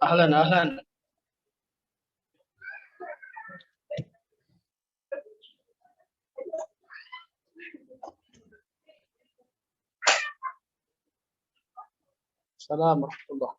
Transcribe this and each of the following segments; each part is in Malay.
أهلا أهلا. السلام ورحمة الله.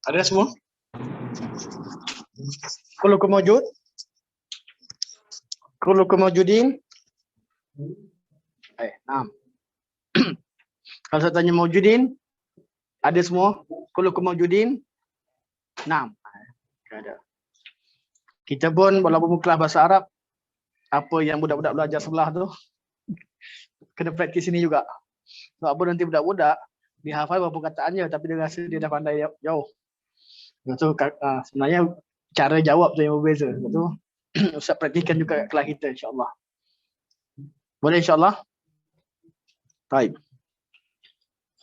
Ada semua? Kullukum mawjud? Kullukum mawjudin? Naam. Kalau saya tanya mawjudin, ada semua? Kullukum mawjudin? Naam. Ada. Kita pun walaupun kelas bahasa Arab, apa yang budak-budak belajar sebelah tu, kena praktis sini juga. Sebab apa nanti budak-budak dihafal beberapa perkataannya tapi dia rasa dia dah pandai jauh. Itu sebenarnya cara jawab tu yang berbeza. Itu Ustaz praktiskan juga kat kelas kita insya-Allah. Boleh insya-Allah? Baik.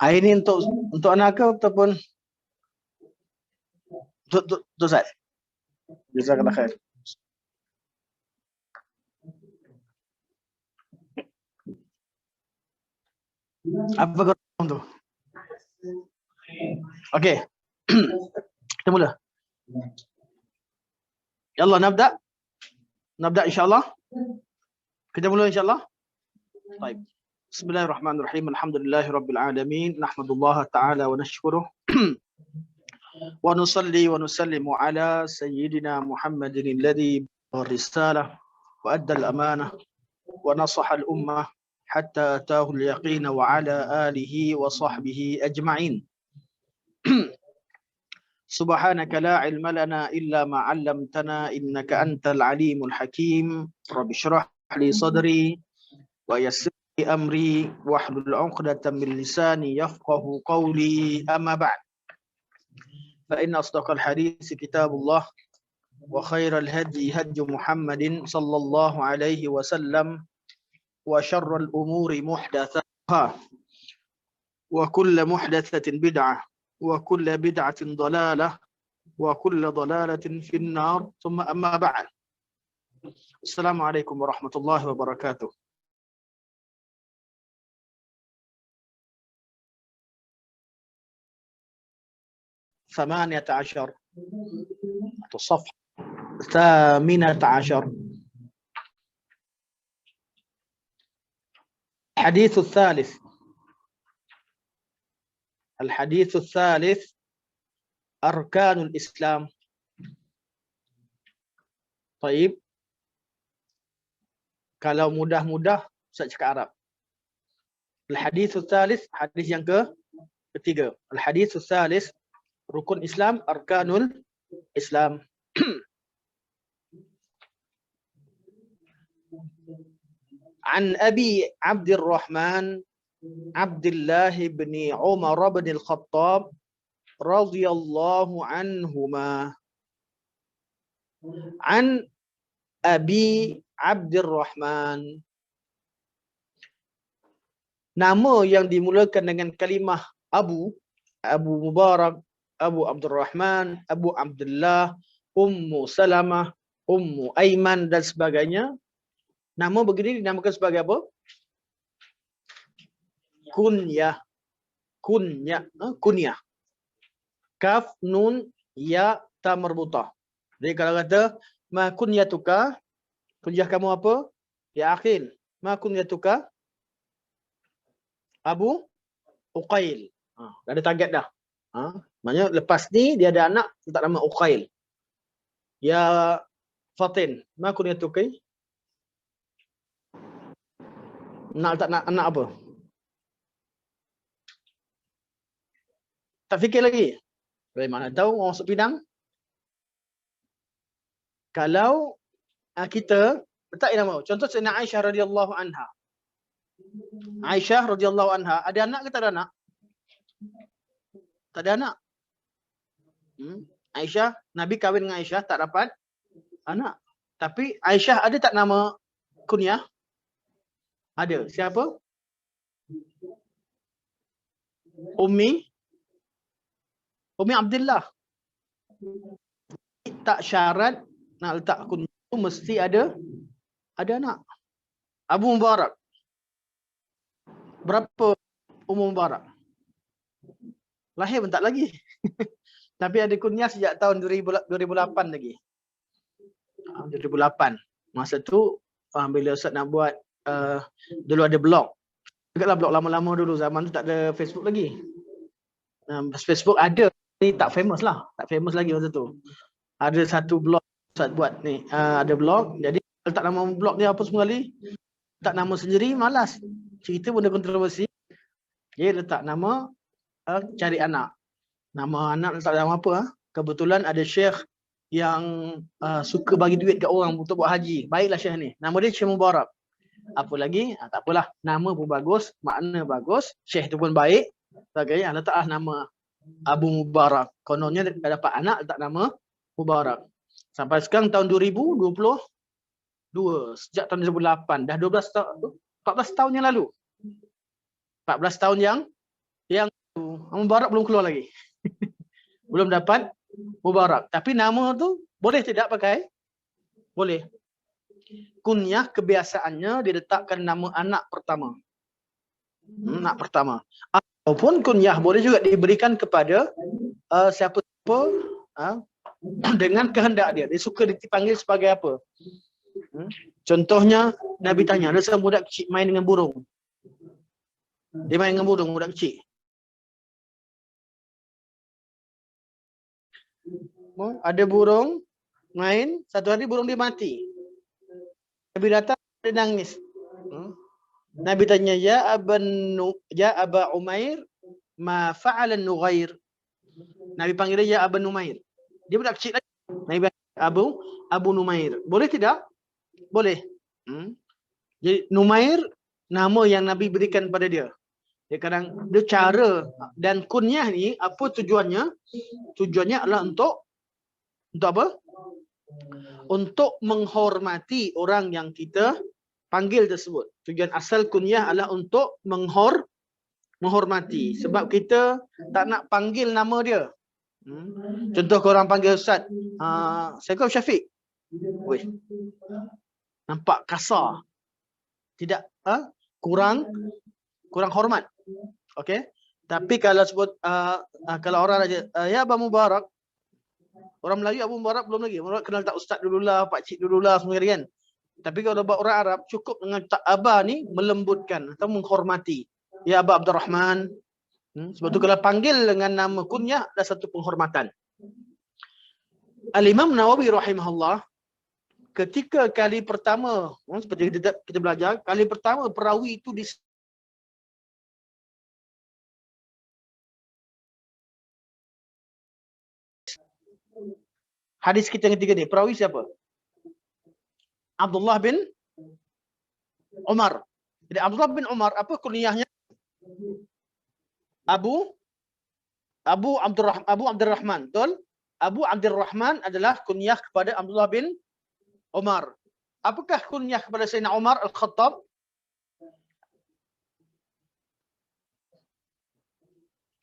Hari ini untuk anak ke ataupun untuk Ustaz? Jazakallah khair. Apa kau tu? Okey. Kita mula. Ya Allah, nabda insya-Allah. Kita mula insya-Allah. Baik. Bismillahirrahmanirrahim. Alhamdulillahirabbil alamin. Nahmadullah ta'ala wa nashkuruh. Wa nusalli wa nusallimu ala sayyidina Muhammadin alladhi ar-risalah wa adda al-amanah wa nasaha al-ummah hatta atahu al-yaqin wa ala alihi wa sahbihi ajma'in. Subhanaka la ilma lana illa ma 'allamtana innaka antal alimul hakim. Rabbi shrah li sadri wa yassir li amri wahlul 'uqdatam min lisani yafqahu qawli. Amma ba'd. Fa inna asdaqal hadits kitabullah wa khairal hadi hadi Muhammadin sallallahu alaihi wasallam wa syarrul umuri muhdatsatuha wa kullu muhdatsatin bid'ah wa kullu bid'atin dhalalah wa kullu dhalalatin fin nar. Thumma amma ba'd. Assalamualaikum warahmatullahi wabarakatuh. ثمانية عشر الصفحة 18. الحديث الثالث. الحديث الثالث أركان الإسلام. طيب. Kalau mudah-mudah saya cakap Arab. Al-hadits tsalits, hadis yang ketiga. Al-hadits tsalits, rukun Islam, arkanul Islam. An Abi Abdurrahman Abdullah bin Umar bin Al-Khattab radhiyallahu anhuma. An Abi Abdurrahman. Nama yang dimulakan dengan kalimah Abu Mubarak, Abu Abdurrahman, Abu Abdullah, Ummu Salamah, Ummu Aiman dan sebagainya. Nama begini dinamakan sebagai apa? Kunyah. Kunyah. Kaf, nun, ya, ta marbutah. Jadi kalau kata ma kunyatuka, Kunyah kamu apa? Ya Akhil. Ma kunyatuka? Abu Uqail. Dah ada target dah. Maknanya lepas ni dia ada anak letak nama Uqail. Ya Fatin. Ma kunyatuka? Nak letak anak apa? Tak fikir lagi. Dari mana tahu orang masuk Pinang? Kalau kita letak nama. Contoh Sayyidina Aisyah radhiyallahu anha. Aisyah radhiyallahu anha ada anak ke tak ada anak? Tak ada anak. Aisyah, Nabi kahwin dengan Aisyah tak dapat anak. Tapi Aisyah ada tak nama kunyah? Ada. Siapa? Ummi Abdullah. Tak syarat nak letak kunyah tu mesti ada anak. Abu Mubarak. Berapa umur Mubarak? Lahir pun tak lagi. Tapi ada kunyah sejak tahun 2008 lagi. 2008. Masa tu bila Ustaz nak buat dulu ada blog. Degatlah blog lama-lama dulu, zaman tu tak ada Facebook lagi. Facebook ada, ni tak famous lah. Tak famous lagi masa tu. Ada satu blog Ustaz buat ni. Ada blog. Jadi letak nama blog dia apa semua kali. Letak nama sendiri malas. Cerita benda kontroversi. Dia letak nama cari anak. Nama anak letak nama apa? Kebetulan ada syekh yang suka bagi duit kat orang untuk buat haji. Baiklah syekh ni. Nama dia Syekh Mubarak. Apa lagi? Tak apalah. Nama pun bagus, makna bagus, syekh tu pun baik. Sebagainya letaklah nama Abu Mubarak. Kononnya dapat anak letak nama Mubarak. Sampai sekarang tahun 2022. Sejak tahun 2008 dah 12 tahun, 14 tahun yang lalu. 14 tahun yang Mubarak belum keluar lagi. Belum dapat Mubarak. Tapi nama tu boleh tidak pakai? Boleh. Kunyah kebiasaannya diletakkan nama anak pertama. Anak pertama. Ataupun kunyah boleh juga diberikan kepada siapa-siapa dengan kehendak dia. Dia suka dipanggil sebagai apa? Contohnya Nabi tanya, ada seorang budak kecil main dengan burung. Dia main dengan burung, budak kecil. Ada burung main, satu hari burung dia mati. Nabi datang, dia nangis. Nabi tanya, ya Aba Umair, ma fa'ala Nughair. Nabi panggil dia, ya Aba Numair. Dia budak kecil lagi. Nabi panggil Abu Numair. Boleh tidak? Boleh. Jadi Numair, nama yang Nabi berikan pada dia. Dia cara dan kunyah ni apa tujuannya? Tujuannya adalah untuk apa? Untuk menghormati orang yang kita panggil tersebut. Tujuan asal kunyah adalah untuk menghormati. Sebab kita tak nak panggil nama dia. Contoh korang panggil Ustaz Assalamualaikum Syafiq. Weh, nampak kasar. Tidak kurang hormat. Okey. Tapi kalau sebut kalau orang aja ya Abu Mubarak. Orang Melayu Abu Mubarak belum lagi. Orang kenal tak ustaz dululah, pak cik dululah semua kan. Tapi kalau buat orang Arab cukup dengan tak aba ni melembutkan atau menghormati. Ya Aba Abdurrahman. Sebab tu kalau panggil dengan nama kunyah ada satu penghormatan. Al-Imam Nawawi rahimahullah ketika kali pertama seperti kita belajar, kali pertama perawi itu hadis kita yang ketiga ni, perawi siapa? Abdullah bin Umar. Jadi Abdullah bin Umar apa kunyahnya? Abu Abdurrahman. Betul? Abu Abdurrahman adalah kunyah kepada Abdullah bin Umar. Apakah kunyah kepada Sayyidina Umar Al-Khattab?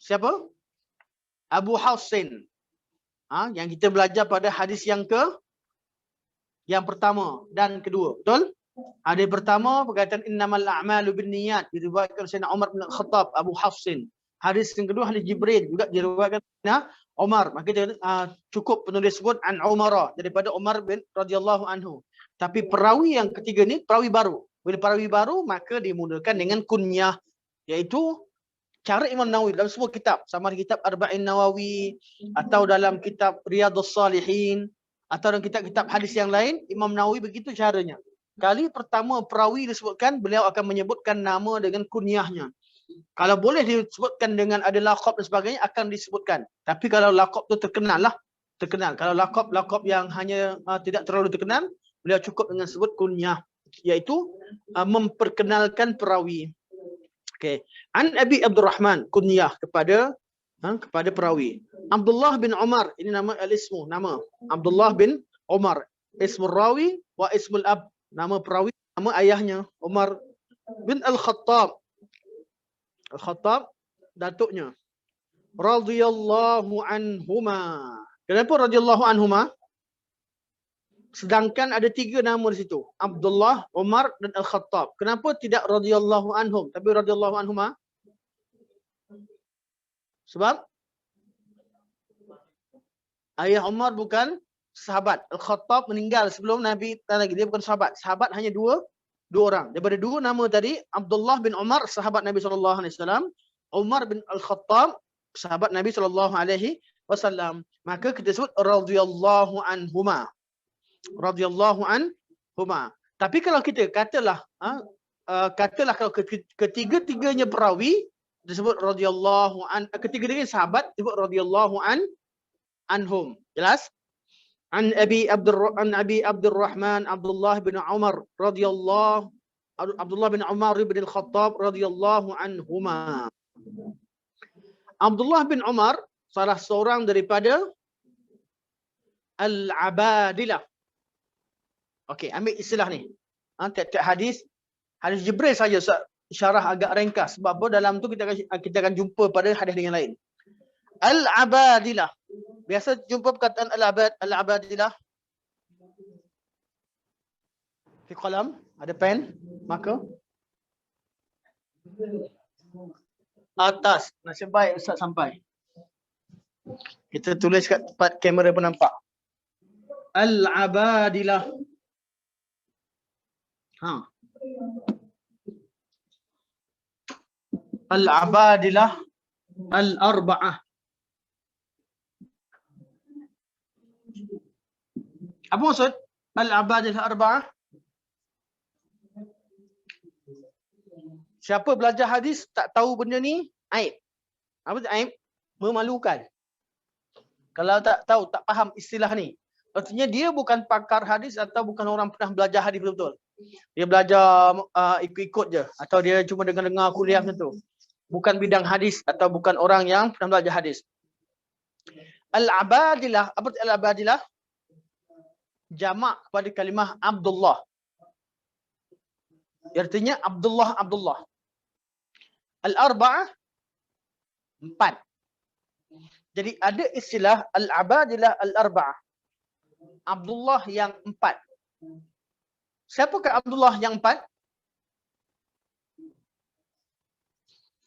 Siapa? Abu Hafsin. Yang kita belajar pada hadis yang pertama dan kedua. Betul? Hadis pertama berkaitan innamal a'malu binniyat diriwayatkan Sayyidina Umar bin Khattab Abu Hafsin. Hadis yang kedua hadis Jibril juga diriwayatkan Sayyidina Umar. Maka kita cukup penulis sebut an Umar daripada Umar bin radhiyallahu anhu. Tapi perawi yang ketiga ni perawi baru. Bila perawi baru maka dimulakan dengan kunyah, iaitu cara Imam Nawawi dalam semua kitab, sama ada kitab Arba'in Nawawi atau dalam kitab Riyadhus Salihin atau dalam kitab-kitab hadis yang lain, Imam Nawawi begitu caranya. Kali pertama perawi disebutkan, beliau akan menyebutkan nama dengan kunyahnya. Kalau boleh disebutkan dengan ada laqab dan sebagainya akan disebutkan. Tapi kalau laqab tu terkenal lah, terkenal. Kalau laqab yang hanya tidak terlalu terkenal, beliau cukup dengan sebut kunyah, iaitu memperkenalkan perawi. Okey. An Abi Abdurrahman, kunyah kepada perawi. Abdullah bin Umar, ini nama al-ismu, nama Abdullah bin Umar, ismul rawi wa ismul ab, nama perawi, nama ayahnya Umar bin Al-Khattab. Al-Khattab datuknya. Radhiyallahu anhuma. Kenapa radhiyallahu anhuma? Sedangkan ada 3 nama di situ. Abdullah, Umar dan Al-Khattab. Kenapa tidak radhiyallahu anhum tapi radhiyallahu anhuma? Sebab ayah Umar bukan sahabat. Al-Khattab meninggal sebelum Nabi lagi. Dia bukan sahabat. Sahabat hanya dua orang. Daripada 2 nama tadi, Abdullah bin Umar sahabat Nabi SAW, Umar bin Al-Khattab sahabat Nabi SAW. Maka kita sebut radhiyallahu anhuma. Radhiyallahu anhuma. Tapi kalau kita katalah kalau ketiga-tiganya perawi disebut radhiyallahu an, ketiga-tiganya sahabat disebut radhiyallahu anhum. Jelas? An Abi Abdurrahman Abdullah bin Umar radhiyallahu Abdullah bin Umar bin Al-Khattab radhiyallahu anhuma. Abdullah bin Umar salah seorang daripada Al-Abadilah. Okey, ambil istilah ni. Tiap-tiap hadis Jibril saja syarah agak ringkas. Sebab apa dalam tu kita akan jumpa pada hadis yang lain. Al-Abadilah. Biasa jumpa perkataan Al-Abadilah. Di kolam ada pen, maka atas. Nasib baik Ustaz sampai. Kita tulis kat tempat kamera pun nampak. Al-Abadilah. Al-Abadilah Al-Arba'ah. Apa maksud Al-Abadilah Al-Arba'ah? Siapa belajar hadis tak tahu benda ni, aib. Apa tu aib? Memalukan. Kalau tak tahu, tak faham istilah ni, artinya dia bukan pakar hadis atau bukan orang pernah belajar hadis betul-betul. Dia belajar ikut-ikut je, atau dia cuma dengar-dengar kuliah macam tu. Bukan bidang hadis atau bukan orang yang pernah belajar hadis. Al-Abadilah, apa Al-Abadilah? Jamak kepada kalimah Abdullah. Artinya Abdullah. Al-Arba'ah 4. Jadi ada istilah Al-Abadilah Al-Arba'ah. Abdullah yang 4. Siapakah Abdullah yang 4?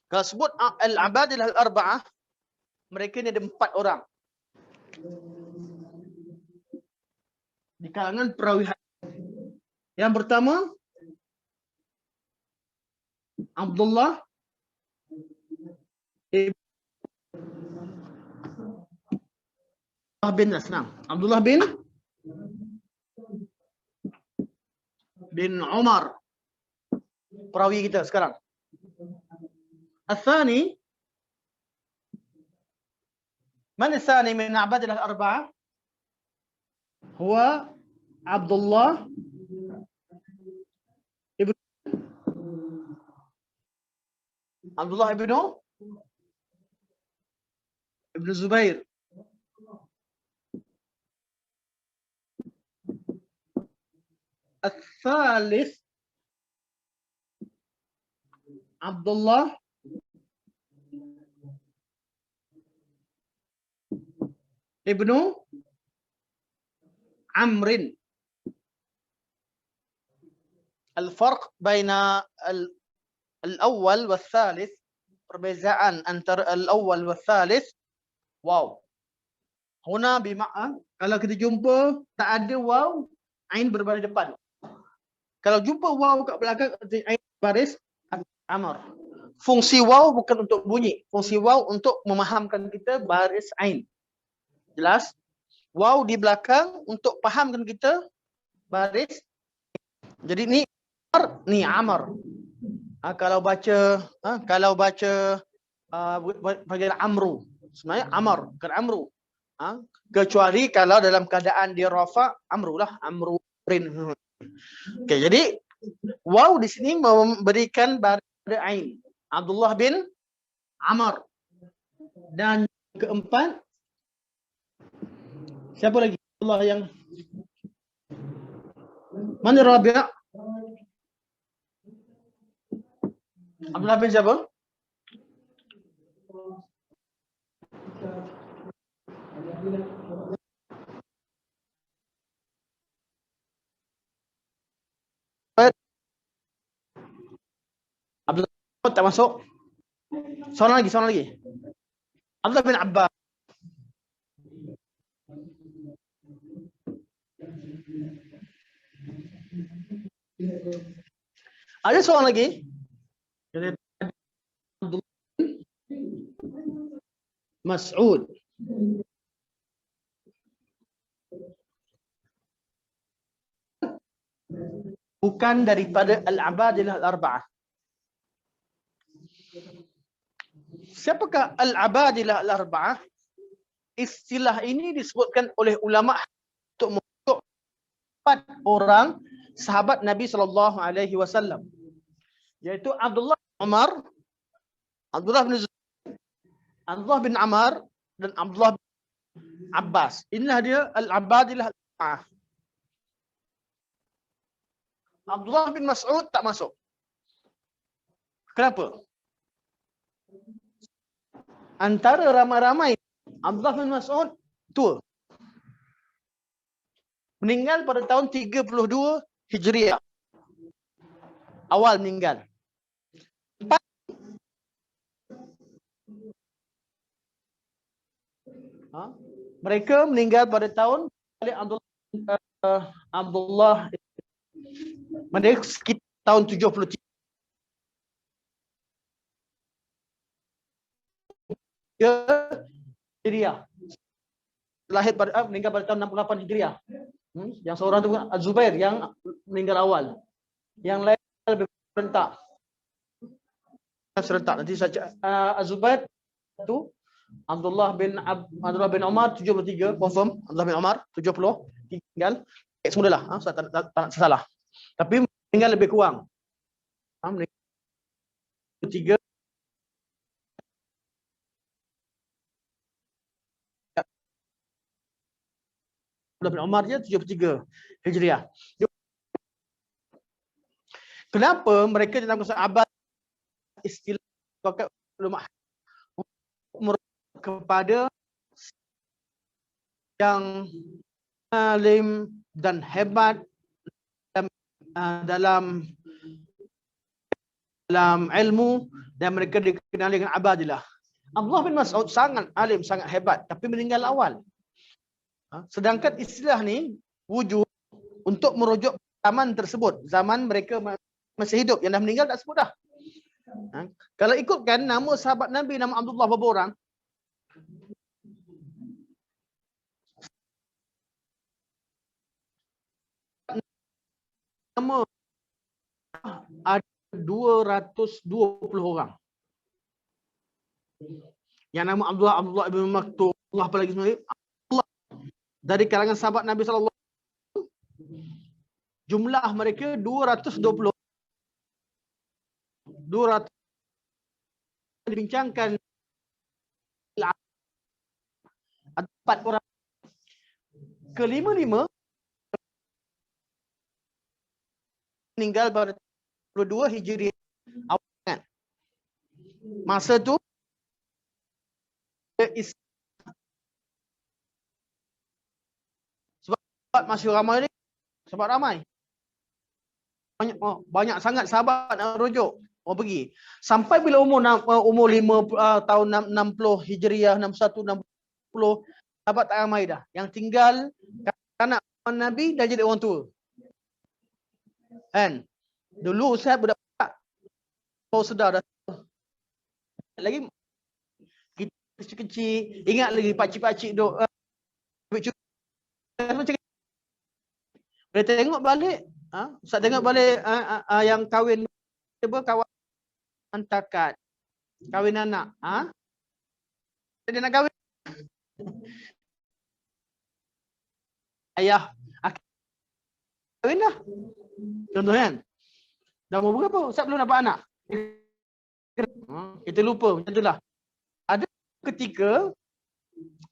Kalau sebut Al-Abadilah Al-Arba'ah, mereka ni ada 4 orang. Di kalangan perawi hadis. Yang pertama, Abdullah bin Asnam. Abdullah bin Umar. Perawi kita sekarang. Al-Thani, man al-Thani min Abadilah al-Arba'ah? Huwa Abdullah ibn Zubair. الثالث عبد الله ابن عمرو. الفرق بين الأول والثالث, perbezaan antara al-awwal wal thalith, waw. Huna bima'a, kalau kita jumpa tak ada waw, ain berbaris depan. Kalau jumpa waw kat belakang ain baris Amr. Fungsi waw bukan untuk bunyi. Fungsi waw untuk memahamkan kita baris ain. Jelas? Waw di belakang untuk pahamkan kita baris. Jadi ni Amr. Kalau baca bagian Amru. Sebenarnya Amr, bukan Amru. Kecuali kalau dalam keadaan dia rafa, Amru lah, Amrurin. Okey, jadi waw di sini memberikan baris ain. Abdullah bin Amr. Dan keempat, siapa lagi? Allah yang mana Rabi'? Abdullah bin siapa? Abdullah tak masuk. Seorang lagi. Abdullah bin Abbas. Ada seorang lagi. Mas'ud. Bukan daripada Al-Abadilah Al-Arba'ah. Siapakah Al-Abadilah Al-Arba'ah? Istilah ini disebutkan oleh ulama untuk menunjuk 4 orang sahabat Nabi SAW, iaitu Abdullah bin Umar, Abdullah bin Zubair, Abdullah bin Amr dan Abdullah bin Abbas. Inilah dia Al-Abadilah Al-Arba'ah. Abdullah bin Mas'ud tak masuk. Kenapa? Antara ramai-ramai, Abdullah bin Mas'ud tua. Meninggal pada tahun 32 Hijriah. Awal meninggal. Mereka meninggal pada tahun Abdullah mereka sekitar tahun 73. Hijriah. Lahir pada meninggal pada tahun 68 Hijriah. Yang seorang tu Az-Zubair yang meninggal awal. Yang lain lebih serentak. Nanti saja Az-Zubair tu Abdullah bin Umar 73 confirm, Abdullah bin Umar 70 tinggal semulalah tak salah. Tapi meninggal lebih kurang. Meninggal 3 Abdullah bin Umar je 73 Hijriah. Kenapa mereka dinamakan sahabat? Istilah ulama kepada yang alim dan hebat dalam ilmu, dan mereka dikenal dengan abadilah. Abdullah bin Mas'ud sangat alim, sangat hebat, tapi meninggal awal. Sedangkan istilah ni wujud untuk merujuk zaman tersebut, zaman mereka masih hidup, yang dah meninggal tak sebut dah. Kalau ikutkan nama sahabat Nabi, nama Abdullah berapa orang? Nama ada 220 orang. Yang nama Abdullah ibn Maktum, Allah apa lagi sebenarnya? Allah dari kalangan sahabat Nabi SAW. Jumlah mereka 220. 200 dibincangkan 4 orang. Kelima-lima meninggal pada 22 Hijriah awal. Masa tu sebab masih ramai ni, sebab ramai. Banyak sangat sahabat nak rujuk. Pergi. Sampai bila umur 5 tahun 60 Hijriah, 61, 60, sahabat tak ramai dah. Yang tinggal anak Nabi dah jadi orang tua. Kan? Dulu saya budak-budak baru sedar dah. Lagi kita kecil-kecil, ingat lagi pakcik-pakcik duk macam boleh tengok balik, Ustaz tengok balik yang kahwin kawan antakat, kahwin anak, dia nak kahwin ayah kahwin dah. Contoh kan. Dah umur berapa? Ustaz belum dapat anak. Kita lupa macam itulah. Ada ketika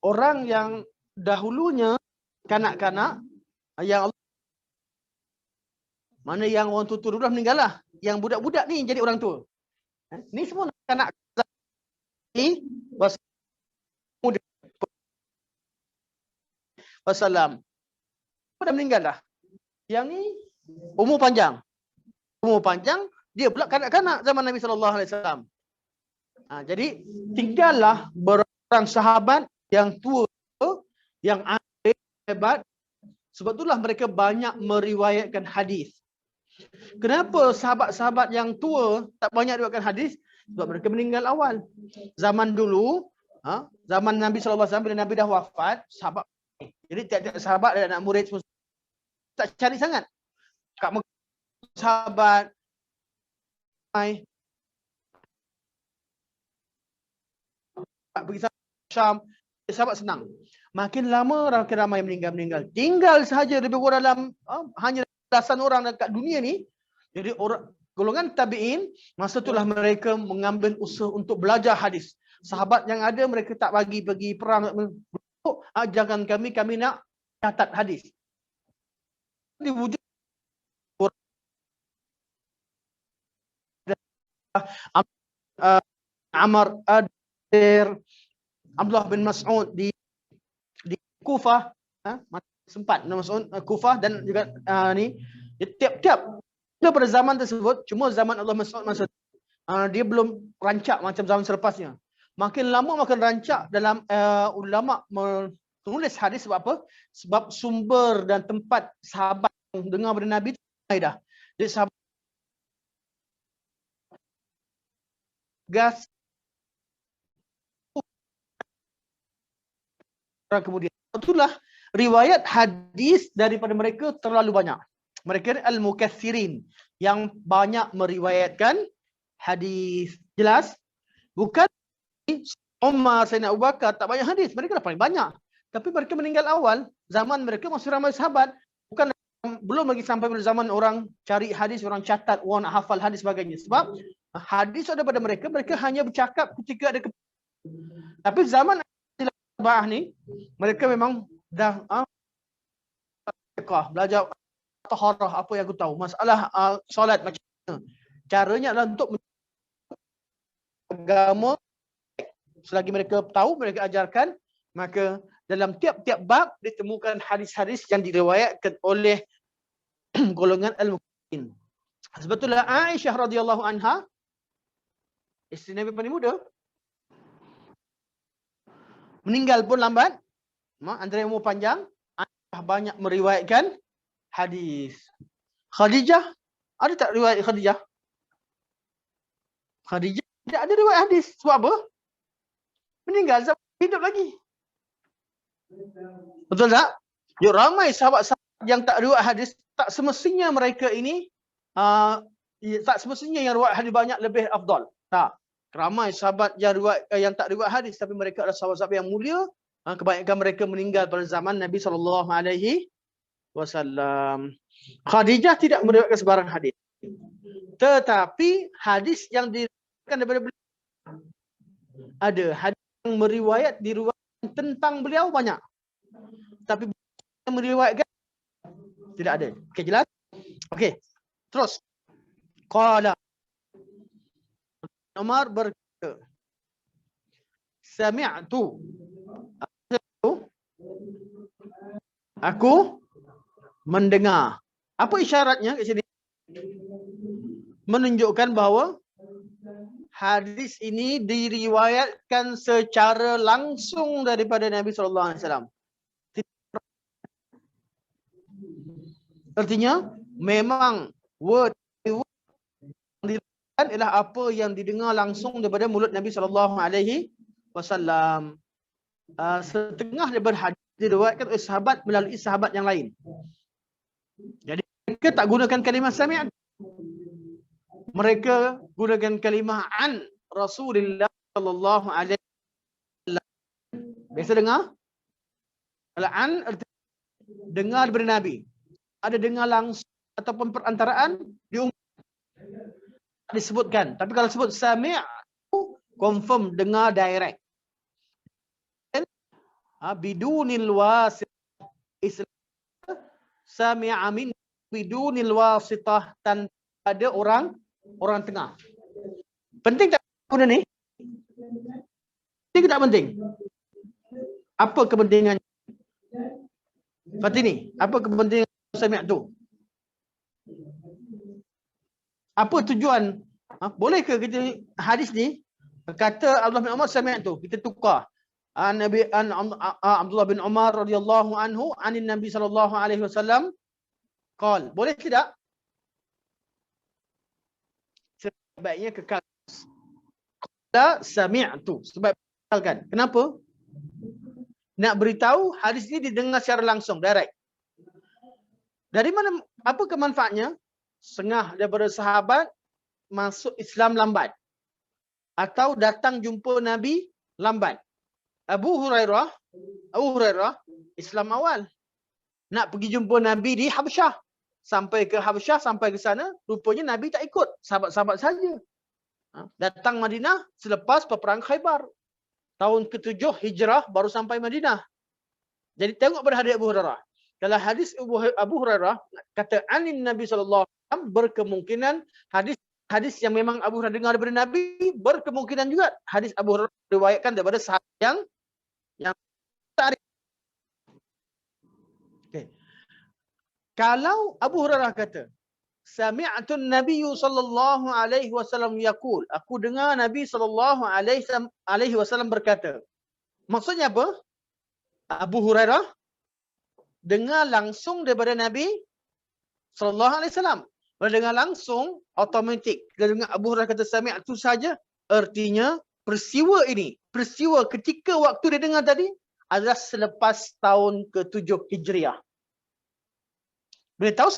orang yang dahulunya kanak-kanak yang mana yang orang tua dulu dah meninggal lah. Yang budak-budak ni jadi orang tua. Ni semua kanak ni Wassalam. Dah meninggal dah. Yang ni umur panjang. Umur panjang, dia pula kanak-kanak zaman Nabi SAW. Jadi tinggallah berorang sahabat yang tua, yang alim, hebat. Sebab itulah mereka banyak meriwayatkan hadis. Kenapa sahabat-sahabat yang tua tak banyak riwayatkan hadis? Sebab mereka meninggal awal. Zaman dulu, zaman Nabi SAW, bila Nabi dah wafat, sahabat. Jadi tiap-tiap sahabat ada anak murid semua tak cari sangat. Kat sahabat pergi Syam, sahabat senang. Makin lama makin ramai meninggal. Tinggal sahaja lebih kurang dalam hanya belasan orang dekat dunia ni. Jadi orang golongan tabi'in, masa itulah mereka mengambil usaha untuk belajar hadis. Sahabat yang ada mereka tak bagi pergi perang. Ajarkan kami nak catat hadis. Diwujud Amr Adir Abdullah bin Mas'ud di Kufah, sempat Mas'ud Kufah dan juga ni tiap-tiap pada zaman tersebut, cuma zaman Allah Mas'ud masa dia belum rancak macam zaman selepasnya. Makin lama makin rancak dalam ulama menulis hadis. Sebab apa? Sebab sumber dan tempat sahabat dengar dari Nabi itu dah. Jadi sahabat gas kemudian itulah riwayat hadis daripada mereka terlalu banyak. Mereka al-mukatsirin yang banyak meriwayatkan hadis. Jelas? Bukan Umar, Sayyidina Abu Bakar tak banyak hadis, mereka dah paling banyak. Tapi mereka meninggal awal, zaman mereka masih ramai sahabat. Bukan belum lagi sampai pada zaman orang cari hadis, orang catat, orang nak hafal hadis sebagainya. Sebab hadis ada pada mereka, mereka hanya bercakap ketika ada tapi zaman ni mereka memang dah belajar taharah, apa yang aku tahu, masalah solat macam mana. Caranya adalah untuk agama. Selagi mereka tahu, mereka ajarkan, maka dalam tiap-tiap bab ditemukan hadis-hadis yang diriwayatkan oleh golongan al-muqin. Sebetulnya Aisyah radhiyallahu anha, isteri Nabi paling muda, meninggal pun lambat, antara umur panjang, Aisyah banyak meriwayatkan hadis. Khadijah, ada tak riwayat Khadijah? Khadijah tidak ada riwayat hadis. Sebab apa? Meninggal, hidup lagi. Betul tak? Ramai sahabat-sahabat yang tak riwayat hadis, tak semestinya mereka ini tak semestinya yang riwayat hadis banyak lebih afdal. Tak. Ramai sahabat yang tak riwayat hadis tapi mereka adalah sahabat-sahabat yang mulia. Kebanyakan mereka meninggal pada zaman Nabi SAW. Khadijah tidak meriwayatkan sebarang hadis. Tetapi hadis yang diriwayatkan daripada beliau ada. Hadis yang diriwayatkan tentang beliau banyak. Tapi yang meriwayatkan tidak ada. Okey, jelas? Okey. Terus. Qala Umar berkata, Sami'tu, aku mendengar. Apa isyaratnya kat sini? Menunjukkan bahawa hadis ini diriwayatkan secara langsung daripada Nabi SAW. Artinya memang Word yang diriwayatkan ialah apa yang didengar langsung daripada mulut Nabi SAW. Setengah daripada hadis diriwayatkan oleh sahabat melalui sahabat yang lain. Jadi mereka tak gunakan kalimah sami'. Mereka gunakan kalimah an Rasulullah sallallahu alaihi wasallam. Biasa dengar? Kalau an arti dengar daripada Nabi. Ada dengar langsung ataupun perantaraan disebutkan. Tapi kalau sebut sami' confirm dengar direct. Bidunil wasitah, Islam sami'a min bidunil wasitah, tanpa ada orang tengah. Penting tak benda ni? Penting tak penting? Apa kepentingan Fatini? Apa kepentingan sami' tu? Apa tujuan? Boleh ke kita hadis ni kata Abdullah bin Umar sami' tu kita tukar? Nabi Abdullah bin Umar radhiyallahu anhu anin Nabi sallallahu alaihi wasallam qal. Boleh tidak? Sebaiknya kekal. Qala sami'tu. Sebab kekalkan. Kenapa? Nak beritahu hadis ini didengar secara langsung, direct. Dari mana, apa kemanfaatnya? Setengah daripada sahabat masuk Islam lambat. Atau datang jumpa Nabi lambat. Abu Hurairah Islam awal. Nak pergi jumpa Nabi di Habsyah. Sampai ke Habsyah, sampai ke sana, rupanya Nabi tak ikut. Sahabat-sahabat saja. Datang Madinah selepas peperang Khaybar. Tahun ke-7 Hijrah baru sampai Madinah. Jadi tengok pada hadis Abu Hurairah. Kalau hadis Abu Hurairah kata anin Nabi sallallahu alaihi wasallam, berkemungkinan hadis yang memang Abu Hurairah dengar daripada Nabi, berkemungkinan juga hadis Abu Hurairah diriwayatkan daripada sahabat yang tarik. Okay. Kalau Abu Hurairah kata sami'tu Nabi sallallahu alaihi wasallam yaqul, aku dengar Nabi sallallahu alaihi wasallam berkata. Maksudnya apa? Abu Hurairah dengar langsung daripada Nabi sallallahu alaihi wasallam. Bila dengar langsung, automatik. Bila dengar Abu Hurairah kata sami'tu saja, artinya peristiwa ini, peristiwa ketika waktu dia dengar tadi adalah selepas tahun ke-7 Hijriah. Bila tahu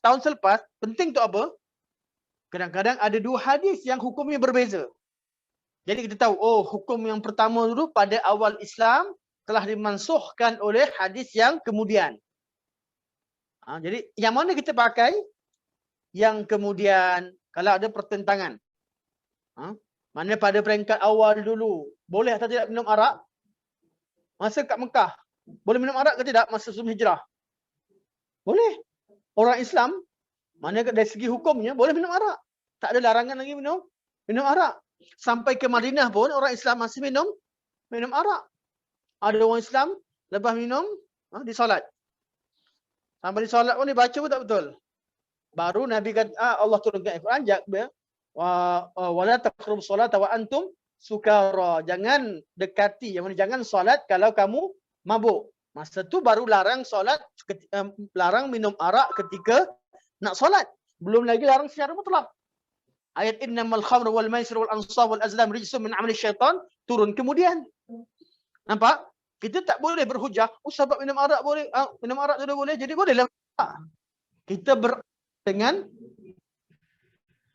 tahun selepas, penting tu apa? Kadang-kadang ada dua hadis yang hukumnya berbeza. Jadi kita tahu, oh hukum yang pertama dulu pada awal Islam telah dimansuhkan oleh hadis yang kemudian. Jadi yang mana kita pakai? Yang kemudian, kalau ada pertentangan. Mana pada peringkat awal dulu, boleh atau tidak minum arak? Masa kat Mekah, boleh minum arak ke tidak masa sebelum hijrah? Boleh. Orang Islam, mana dari segi hukumnya, boleh minum arak. Tak ada larangan lagi minum arak. Sampai ke Madinah pun, orang Islam masih minum arak. Ada orang Islam, lepas minum, di solat. Sampai di solat pun dia baca pun tak betul. Baru Nabi kata, Allah turunkan Al-Quran, wala taqrabus solat wa antum sukara. Jangan dekati, jangan solat kalau kamu mabuk. Masa tu baru larang solat, larang minum arak ketika nak solat. Belum lagi larang secara mutlak. Ayat innamal khamru wal maisir wal ansab wal azlam rijsun min amali syaitan turun kemudian. Nampak? Kita tak boleh berhujah, sebab minum arak boleh, minum arak tu boleh, jadi bolehlah. Kita dengan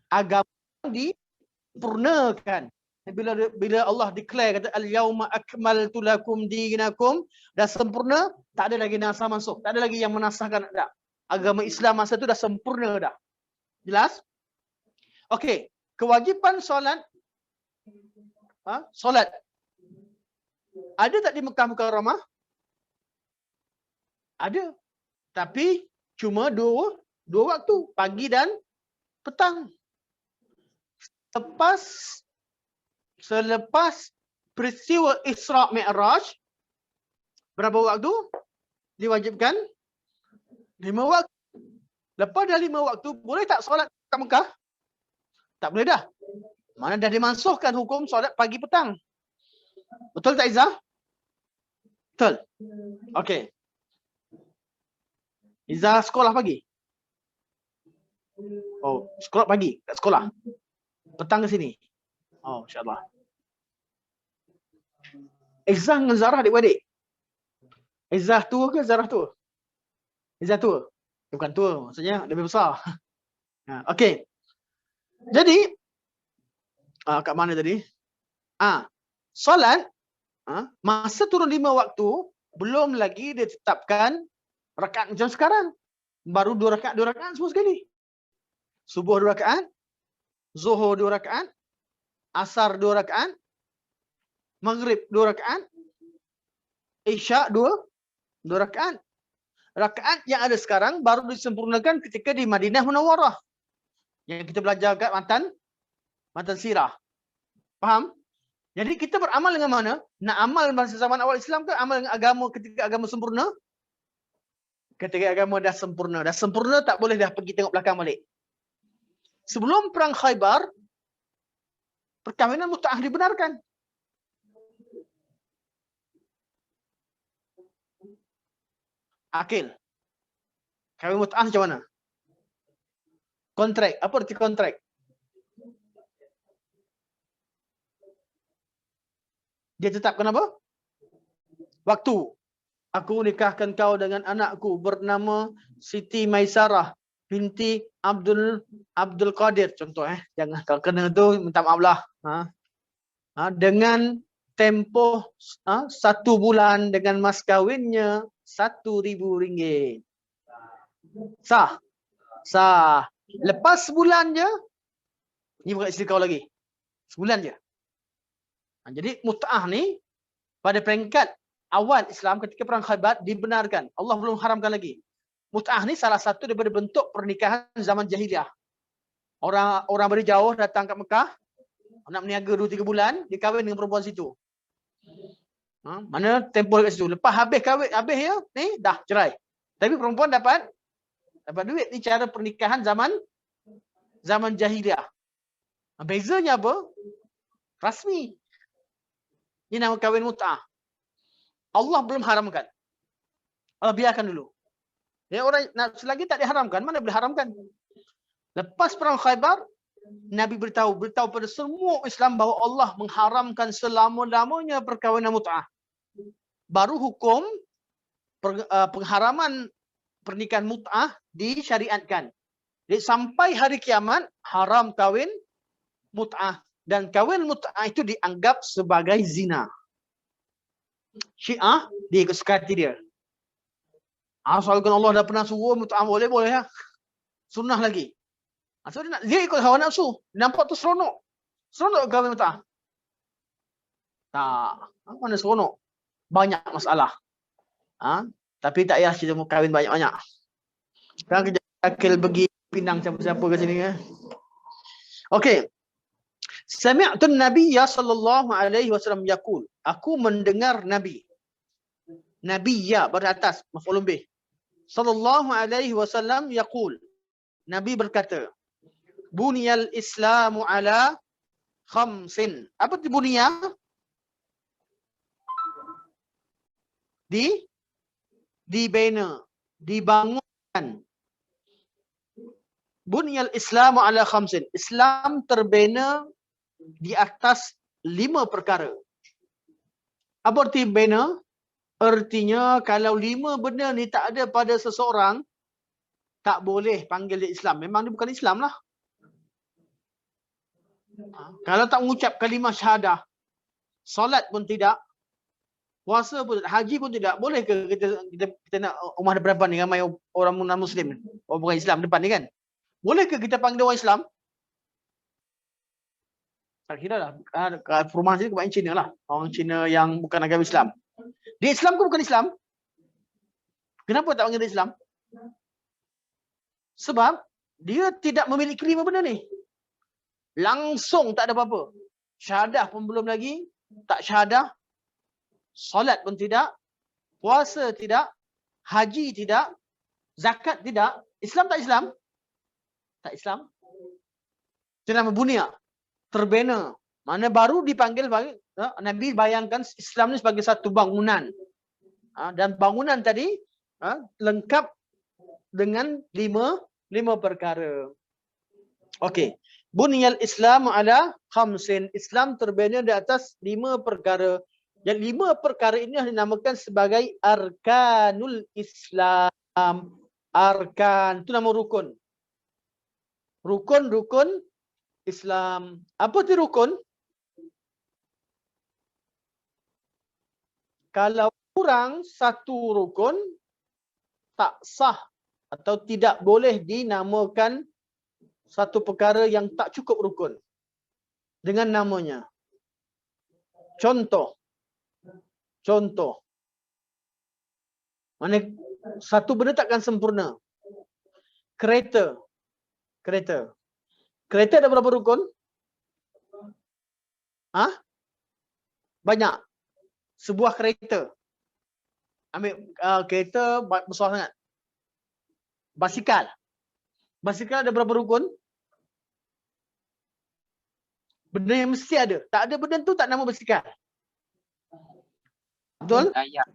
agama disempurnakan. Bila Allah declare kata al-yauma akmaltu lakum dinakum, dah sempurna, tak ada lagi nasah masuk, tak ada lagi yang menasahkan dah. Agama Islam masa tu dah sempurna dah. Jelas? Okey, kewajipan solat solat ada tak di Mekah Mukarramah? Ada. Tapi cuma dua waktu, pagi dan petang. Selepas peristiwa Isra Mi'raj, berapa waktu diwajibkan? 5 waktu. Lepas dah 5 waktu, boleh tak solat kat Mekah? Tak boleh dah. Mana dah dimansuhkan hukum solat pagi petang. Betul tak Izzah? Betul. Okey. Izzah sekolah pagi? Oh, sekolah pagi kat sekolah. Petang ke sini. Oh, insya-Allah. Izzah dengan Zarah adik-adik. Izzah tua ke Zarah tua? Izzah tua. Bukan tua, maksudnya lebih besar. Okey. Jadi kat mana tadi? Solat masa turun 5 waktu belum lagi ditetapkan rakaat macam sekarang. Baru 2 rakaat semua sekali. Subuh 2 rakaat, Zuhur 2 rakaat, Asar 2 rakaat, Maghrib 2 rakaat, Isya 2 rakaat. Rakaat yang ada sekarang baru disempurnakan ketika di Madinah Munawwarah. Yang kita belajar kat matan sirah. Faham? Jadi kita beramal dengan mana? Nak amal masa zaman awal Islam ke amal dengan agama ketika agama sempurna? Ketika agama dah sempurna. Dah sempurna tak boleh dah pergi tengok belakang balik. Sebelum perang Khaybar, perkahwinan mut'ah dibenarkan. Akil. Kahwin mut'ah macam mana? Kontrak. Apa arti kontrak? Dia tetapkan apa? Waktu. Aku nikahkan kau dengan anakku bernama Siti Maisarah binti Abdul Qadir. Contoh jangan kalau kena tu minta maaf lah. Dengan tempoh 1 bulan dengan mas kahwinnya RM1,000. Sah. Sah. Lepas sebulan je, ni bukan isteri kau lagi. Sebulan je. Jadi mut'ah ni pada peringkat awal Islam ketika perang Khaybar dibenarkan. Allah belum haramkan lagi. Mut'ah ni salah satu daripada bentuk pernikahan zaman jahiliah. Orang berjauh datang ke Mekah, nak meniaga 2-3 bulan, dia kahwin dengan perempuan situ. Mana tempoh kat situ. Lepas habis kahwin, habis ya, ni dah cerai. Tapi perempuan dapat duit. Ni cara pernikahan zaman jahiliah. Bezanya apa? Rasmi. Ini nama kahwin mut'ah. Allah belum haramkan. Allah biarkan dulu. Ya, orang selagi tak diharamkan, mana boleh haramkan? Lepas perang Khaybar, Nabi beritahu pada semua Islam bahawa Allah mengharamkan selama-lamanya perkahwinan mut'ah. Baru hukum pengharaman pernikahan mut'ah disyariatkan. Jadi sampai hari kiamat haram kahwin mut'ah, dan kahwin mut'ah itu dianggap sebagai zina. Syiah dia ikut sekati dia. Asalkan Allah dah pernah suruh mut'ah boleh ya. Sunnah lagi. So dia ikut hawa nafsu. Nampak tu seronok. Seronok kahwin mut'ah. Tak. Mana seronok? Banyak masalah. Tapi tak payah kita mau kahwin banyak-banyak. Sekarang kerja akil pergi Pinang siapa-siapa ke sini kan. Okey. Sami'tun Nabiyya sallallahu alaihi wasallam yaqul. Aku mendengar Nabi. Nabiyya beratas maf'ulun bih. Sallallahu alaihi wasallam yaqul. Nabi berkata, Buniyal Islamu ala khamsin. Apa itu bunya? Dibina, dibangunkan. Buniyal Islamu ala khamsin. Islam terbina di atas 5 perkara. Apa arti bina? Artinya kalau 5 benda ni tak ada pada seseorang, tak boleh panggil dia Islam. Memang dia bukan Islam lah. Kalau tak mengucap kalimah syahadah, solat pun tidak, puasa pun tidak, haji pun tidak, boleh ke kita nak rumah depan ni ramai orang non-Muslim, orang bukan Islam depan ni kan? Boleh ke kita panggil orang Islam? Tak kira lah. Perumahan sini kebanyakan Cina lah. Orang Cina yang bukan agama Islam. Dia Islam ke bukan Islam? Kenapa tak panggil dia Islam? Sebab dia tidak memiliki 5 benda ni. Langsung tak ada apa-apa. Syahadah pun belum lagi. Tak syahadah. Solat pun tidak. Puasa tidak. Haji tidak. Zakat tidak. Islam tak Islam? Tak Islam. Itu nama bunia. Terbina. Mana baru dipanggil, Nabi bayangkan Islam ni sebagai satu bangunan. Dan bangunan tadi lengkap dengan 5 perkara. Okey. Bunyal Islam ala khamsin. Islam terbina di atas 5 perkara. Dan 5 perkara ini dinamakan sebagai arkanul Islam. Arkan itu nama rukun. Rukun Islam. Apa tu rukun? Kalau kurang satu rukun tak sah atau tidak boleh dinamakan satu perkara yang tak cukup rukun dengan namanya. Contoh. Mana satu benda takkan sempurna. Kereta. Kereta ada berapa rukun? Banyak. Sebuah kereta. Ambil kereta besar sangat. Basikal. Basikal ada berapa rukun? Benda yang mesti ada. Tak ada benda tu tak nama basikal. Betul? Tayar.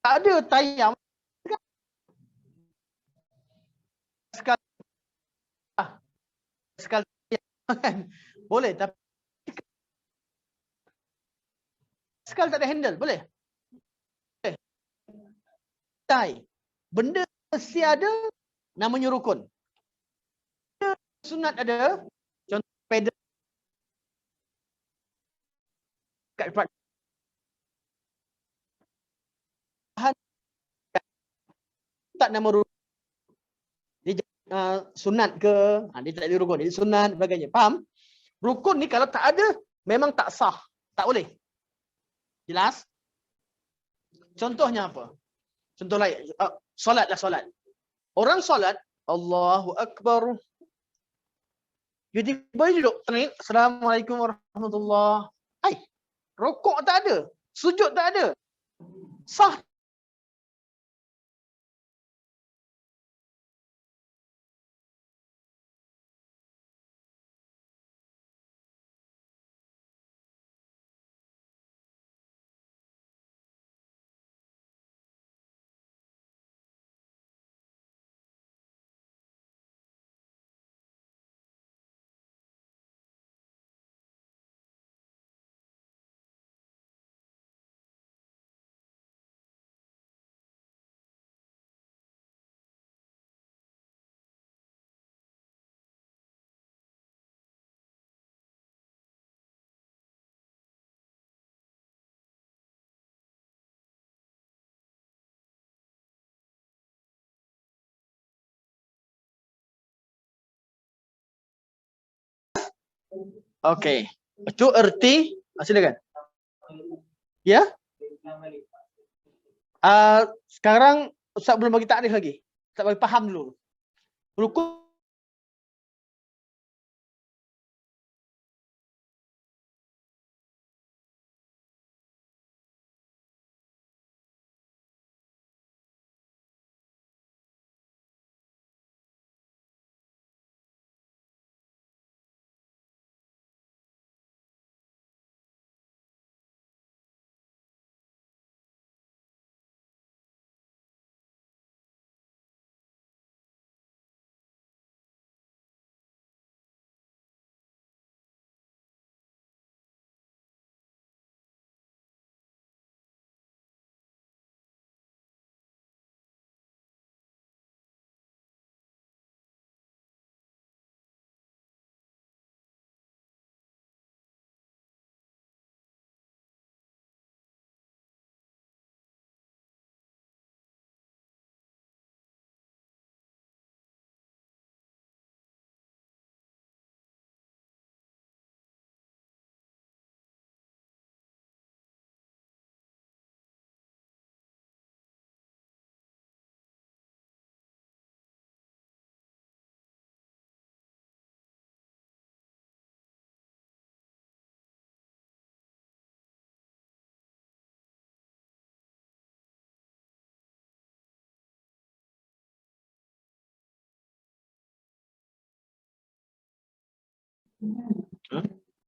Tak ada tayar. Basikal boleh, tapi basikal tak ada handle, boleh? Benda mesti ada, namanya rukun. Sunat ada, contoh pedal kat tempat tak nama rukun. Dia sunat ke, dia tak ada rukun, dia sunat sebagainya. Faham? Rukun ni kalau tak ada memang tak sah, tak boleh. Jelas? Contohnya apa? Contoh lain, solatlah solat. Orang solat, Allahu Akbar. Jadi boleh duduk tenang. Assalamualaikum warahmatullahi. Rokok tak ada, sujud tak ada. Sah. Okey. Itu erti, silakan. Ya? Sekarang Ustaz belum bagi takrif lagi. Ustaz bagi faham dulu. Rukun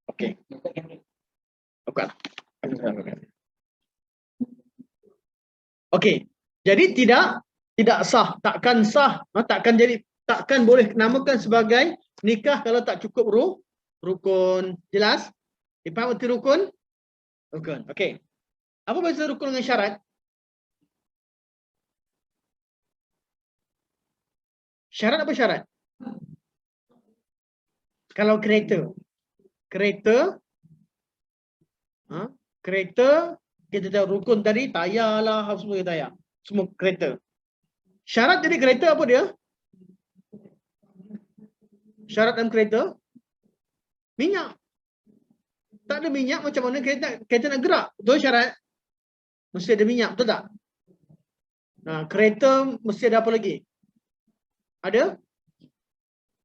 okey. Bukan. Okey. Jadi tidak sah, takkan boleh namakan sebagai Nikah kalau tak cukup rukun. Jelas? Dipaham arti rukun? Rukun. Okey. Apa beza rukun dengan syarat? Syarat apa syarat? Kalau kereta. Kereta. Kereta, kita tahu rukun tadi, tayar lah, semua kita tayar. Semua kereta. Syarat jadi kereta apa dia? Syarat dalam kereta? Minyak. Tak ada minyak, macam mana kereta nak gerak? Betul syarat? Mesti ada minyak, betul tak? Nah, kereta mesti ada apa lagi? Ada?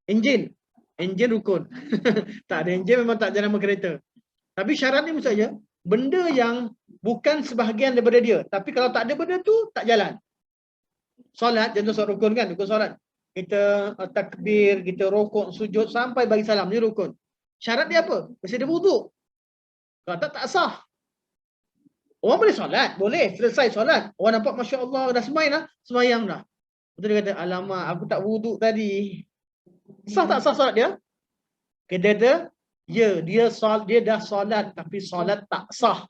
Enjin. Enjin rukun. Tak ada enjin memang tak jalan kereta. Tapi syarat ni maksudnya, benda yang bukan sebahagian daripada dia. Tapi kalau tak ada benda tu, tak jalan. Solat, contoh solat rukun kan? Rukun solat. Kita takbir, kita rokok, sujud sampai bagi salam. Ni rukun. Syarat dia apa? Mesti ada wuduk. Kalau tak sah. Orang boleh solat. Boleh. Selesai solat. Orang nampak Masya Allah dah semayang dah. Betul dia kata, alamak aku tak wuduk tadi. Sah tak sah solat dia? Kita kata, ya dia dah solat tapi solat tak sah.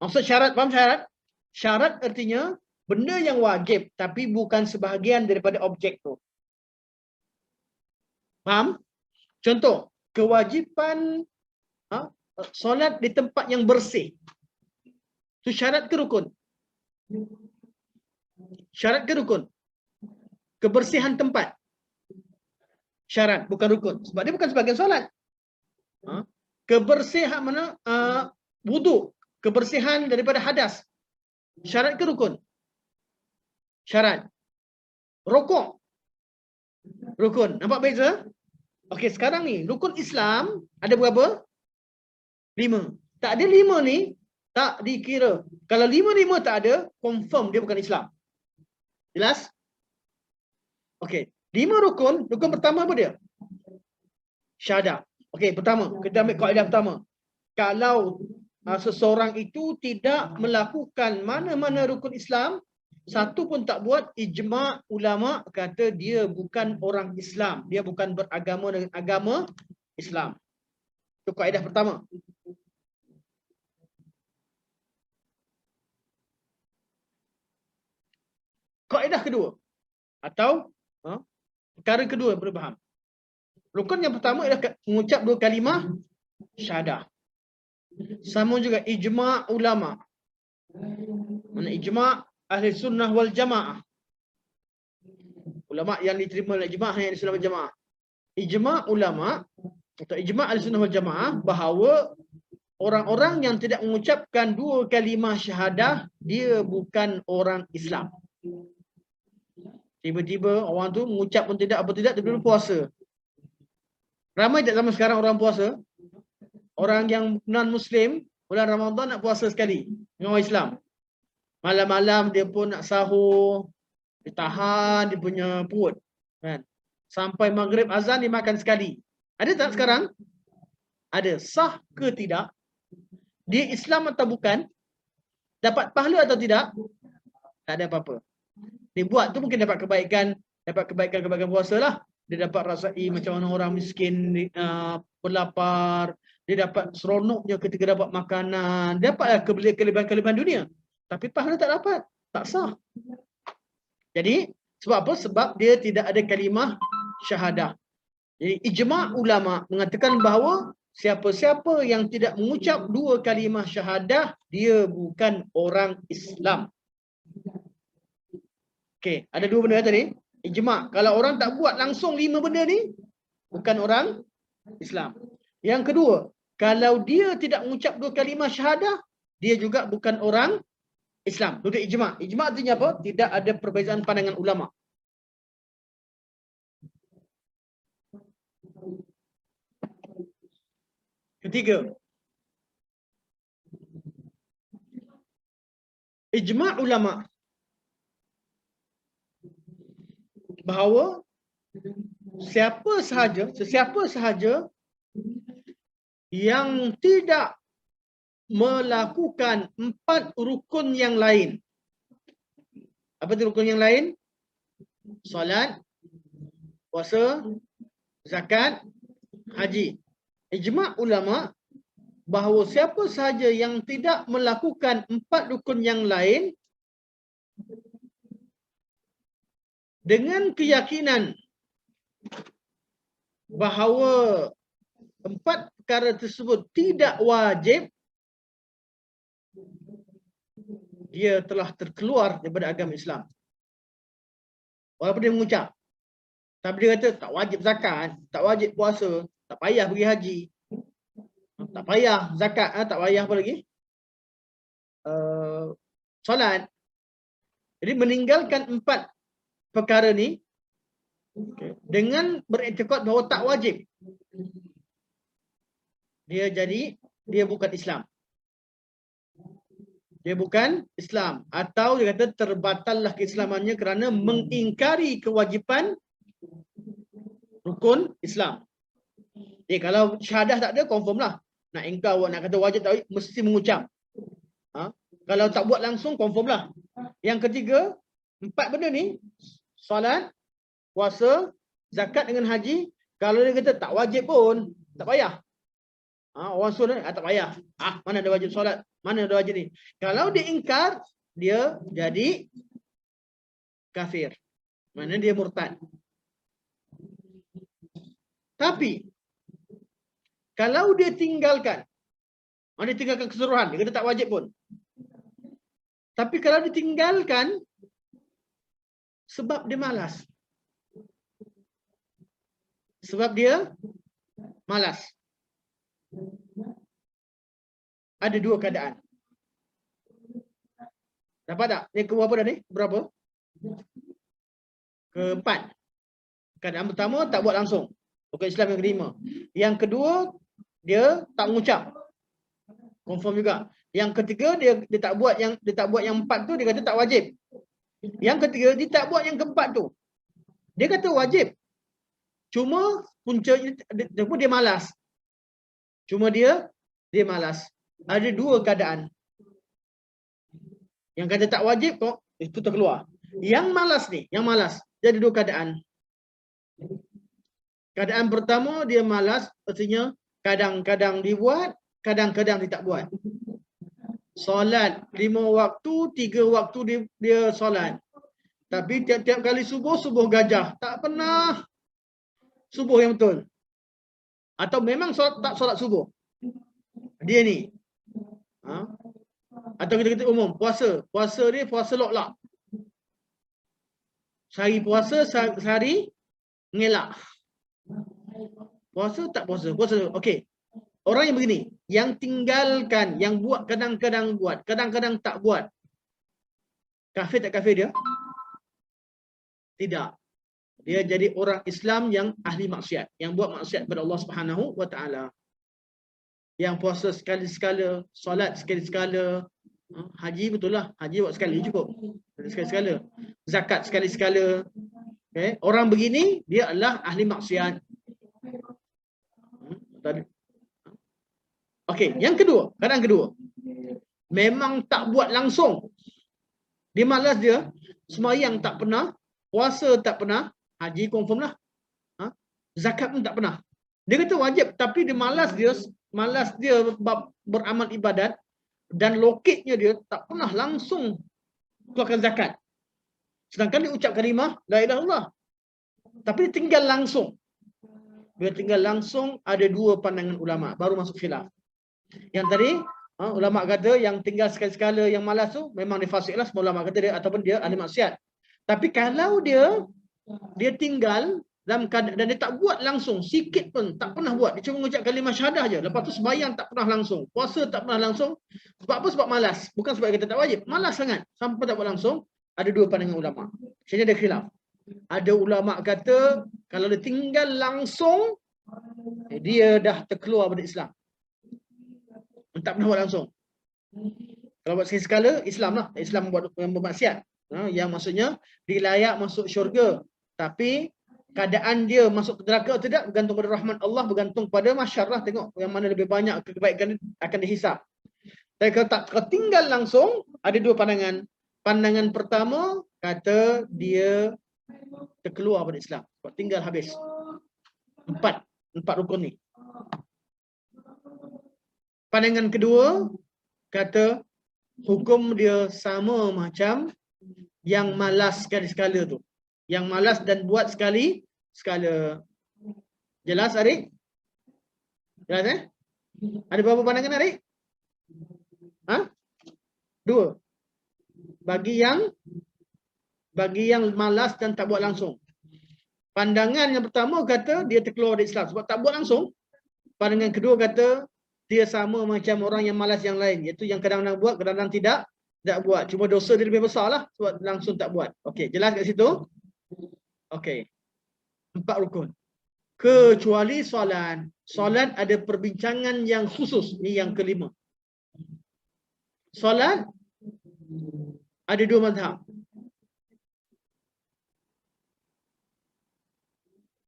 Maksud syarat, faham syarat? Syarat artinya benda yang wajib tapi bukan sebahagian daripada objek tu. Faham? Contoh, kewajipan solat di tempat yang bersih. Itu syarat ke rukun? Syarat ke rukun? Kebersihan tempat. Syarat, bukan rukun. Sebab dia bukan sebagian solat. Kebersihan mana? Wuduk. Kebersihan daripada hadas. Syarat ke rukun? Syarat. Rokok. Rukun. Nampak beza? Okey, sekarang ni, rukun Islam ada berapa? 5. Tak ada 5 ni, tak dikira. Kalau 5 tak ada, confirm dia bukan Islam. Jelas? Okey. 5 rukun, rukun pertama apa dia? Syahadah. Okey, pertama, kita ambil kaedah pertama. Kalau seseorang itu tidak melakukan mana-mana rukun Islam, satu pun tak buat, ijma' ulama kata dia bukan orang Islam. Dia bukan beragama dengan agama Islam. Itu kaedah pertama. Kaedah kedua. Atau perkara kedua yang perlu faham. Rukun yang pertama ialah mengucap 2 kalimah syahadah. Sama juga ijma' ulama. Mana ijma' ahli sunnah wal jamaah. Ulama yang diterima oleh ijma' ahli sunnah wal jamaah. Ijma' ulama atau ijma' ahli sunnah wal jamaah bahawa orang-orang yang tidak mengucapkan 2 kalimah syahadah, dia bukan orang Islam. Tiba-tiba orang tu mengucap pun tidak, apa tidak, dia belum puasa. Ramai tak zaman sekarang orang puasa? Orang yang non-Muslim, bulan Ramadan nak puasa sekali dengan orang Islam. Malam-malam dia pun nak sahur, dia tahan dia punya perut. Kan? Sampai maghrib azan dia makan sekali. Ada tak sekarang? Ada. Sah ke tidak? Dia Islam atau bukan? Dapat pahala atau tidak? Tak ada apa-apa. Dia buat tu mungkin dapat kebaikan puasa lah. Dia dapat rasai macam mana orang miskin berlapar. Dia dapat seronoknya ketika dapat makanan. Dia dapatlah kelebihan-kelebihan dunia. Tapi pahala tak dapat. Tak sah. Jadi, sebab apa? Sebab dia tidak ada kalimah syahadah. Jadi, ijma' ulama mengatakan bahawa siapa-siapa yang tidak mengucap 2 kalimah syahadah, dia bukan orang Islam. Okey, ada 2 benda tadi. Ijma'. Kalau orang tak buat langsung 5 benda ni, bukan orang Islam. Yang kedua, kalau dia tidak mengucap 2 kalimah syahadah, dia juga bukan orang Islam. Itu ijma'. Ijma' artinya apa? Tidak ada perbezaan pandangan ulama. Ketiga, ijma' ulama bahawa sesiapa sahaja yang tidak melakukan 4 rukun yang lain. Apa itu rukun yang lain? Solat, puasa, zakat, haji. Ijma' ulama bahawa siapa sahaja yang tidak melakukan 4 rukun yang lain dengan keyakinan bahawa 4 perkara tersebut tidak wajib, dia telah terkeluar daripada agama Islam. Walaupun dia mengucap. Tapi dia kata tak wajib zakat, tak wajib puasa, tak payah pergi haji, tak payah zakat, tak payah apa lagi? Solat. Jadi meninggalkan 4 perkara ni dengan beriktikad bahawa tak wajib, dia bukan Islam. Dia bukan Islam. Atau dia kata terbatallah keislamannya kerana mengingkari kewajipan rukun Islam. Kalau syahadah tak ada, confirm lah. Nak ingkar, nak kata wajib tak wajib, mesti mengucap. Kalau tak buat langsung, confirm lah. Yang ketiga, 4 benda ni, solat, puasa, zakat dengan haji, kalau dia kata tak wajib pun, tak payah. Orang suruh tak payah. Mana ada wajib solat, mana ada wajib ni. Kalau dia ingkar, dia jadi kafir. Mana dia murtad. Tapi kalau dia tinggalkan, dia tinggalkan keseluruhan, dia kata tak wajib pun. Tapi kalau ditinggalkan sebab dia malas. Sebab dia malas. Ada 2 keadaan. Dapat tak? Ni ke berapa dah ni? Berapa? Keempat. Keadaan pertama, tak buat langsung. Rukun Islam yang kelima. Yang kedua, dia tak mengucap. Confirm juga. Yang ketiga, dia tak buat yang 4 tu, dia kata tak wajib. Yang ketiga, dia tak buat yang keempat tu. Dia kata wajib. Cuma puncanya dia malas. Cuma dia malas. Ada 2 keadaan. Yang kata tak wajib kok, itu terkeluar. Yang malas ni, dia ada 2 keadaan. Keadaan pertama, dia malas, artinya kadang-kadang dibuat, kadang-kadang dia tak buat. Solat 5 waktu, 3 waktu dia solat. Tapi tiap-tiap kali subuh gajah. Tak pernah subuh yang betul. Atau memang tak solat subuh. Dia ni. Atau kita kata umum, puasa. Puasa dia puasa lok-lok. Sehari puasa, sehari ngelak. Puasa tak puasa. Puasa. Okey. Orang yang begini, yang tinggalkan, yang buat kadang-kadang buat, kadang-kadang tak buat. Kafir tak kafir dia? Tidak. Dia jadi orang Islam yang ahli maksiat, yang buat maksiat kepada Allah Subhanahu wa taala. Yang puasa sekali-sekala, solat sekali-sekala, haji betul lah, haji buat sekali cukup. Sekali-sekala. Zakat sekali-sekala. Okay. Orang begini dia adalah ahli maksiat. Okey, yang kedua, keadaan kedua. Memang tak buat langsung. Dia malas dia, sembahyang tak pernah, puasa tak pernah, haji confirm lah. Zakat pun tak pernah. Dia kata wajib, tapi dia malas dia beramal ibadat dan loketnya dia tak pernah langsung keluarkan zakat. Sedangkan dia ucap kalimah la ilaha illallah. Tapi dia tinggal langsung. Bila tinggal langsung, ada 2 pandangan ulama, baru masuk khilaf. Yang tadi ulama kata yang tinggal sekali-sekala yang malas tu memang dia fasik lah, semua ulama kata dia, ataupun dia ahli maksiat. Tapi kalau dia tinggal dalam keadaan dan dia tak buat langsung, sikit pun tak pernah buat, dia cuma mengucap kalimah syahadah je, lepas tu sembahyang tak pernah langsung, puasa tak pernah langsung. Sebab apa? Sebab malas. Bukan sebab kita tak wajib, malas sangat sampai tak buat langsung. Ada 2 pandangan ulama. Jadi ada khilaf. Ada ulama kata kalau dia tinggal langsung, dia dah terkeluar dari Islam. Tak pernah buat langsung. Kalau buat sekali-sekala, Islam lah. Islam buat yang bermaksiat. Yang maksudnya, dia layak masuk syurga. Tapi, keadaan dia masuk ke neraka atau tidak, bergantung pada rahmat Allah, bergantung pada masyarakat. Tengok yang mana lebih banyak kebaikan akan dihisap. Tapi kalau tinggal langsung, ada 2 pandangan. Pandangan pertama, kata dia terkeluar pada Islam. Sebab tinggal habis. Empat rukun ni. Pandangan kedua kata hukum dia sama macam yang malas sekali-sekala tu. Yang malas dan buat sekala. Jelas Arik? Jelas Ada berapa pandangan Arik? Dua. Bagi yang malas dan tak buat langsung. Pandangan yang pertama kata dia terkeluar dari Islam sebab tak buat langsung. Pandangan kedua kata dia sama macam orang yang malas yang lain, iaitu yang kadang-kadang buat, kadang-kadang tidak buat. Cuma dosa dia lebih besar lah sebab langsung tak buat. Okey, jelas kat situ? Okey. 4 rukun. Kecuali solat. Solat ada perbincangan yang khusus. Ini yang kelima. Solat ada 2 mazhab.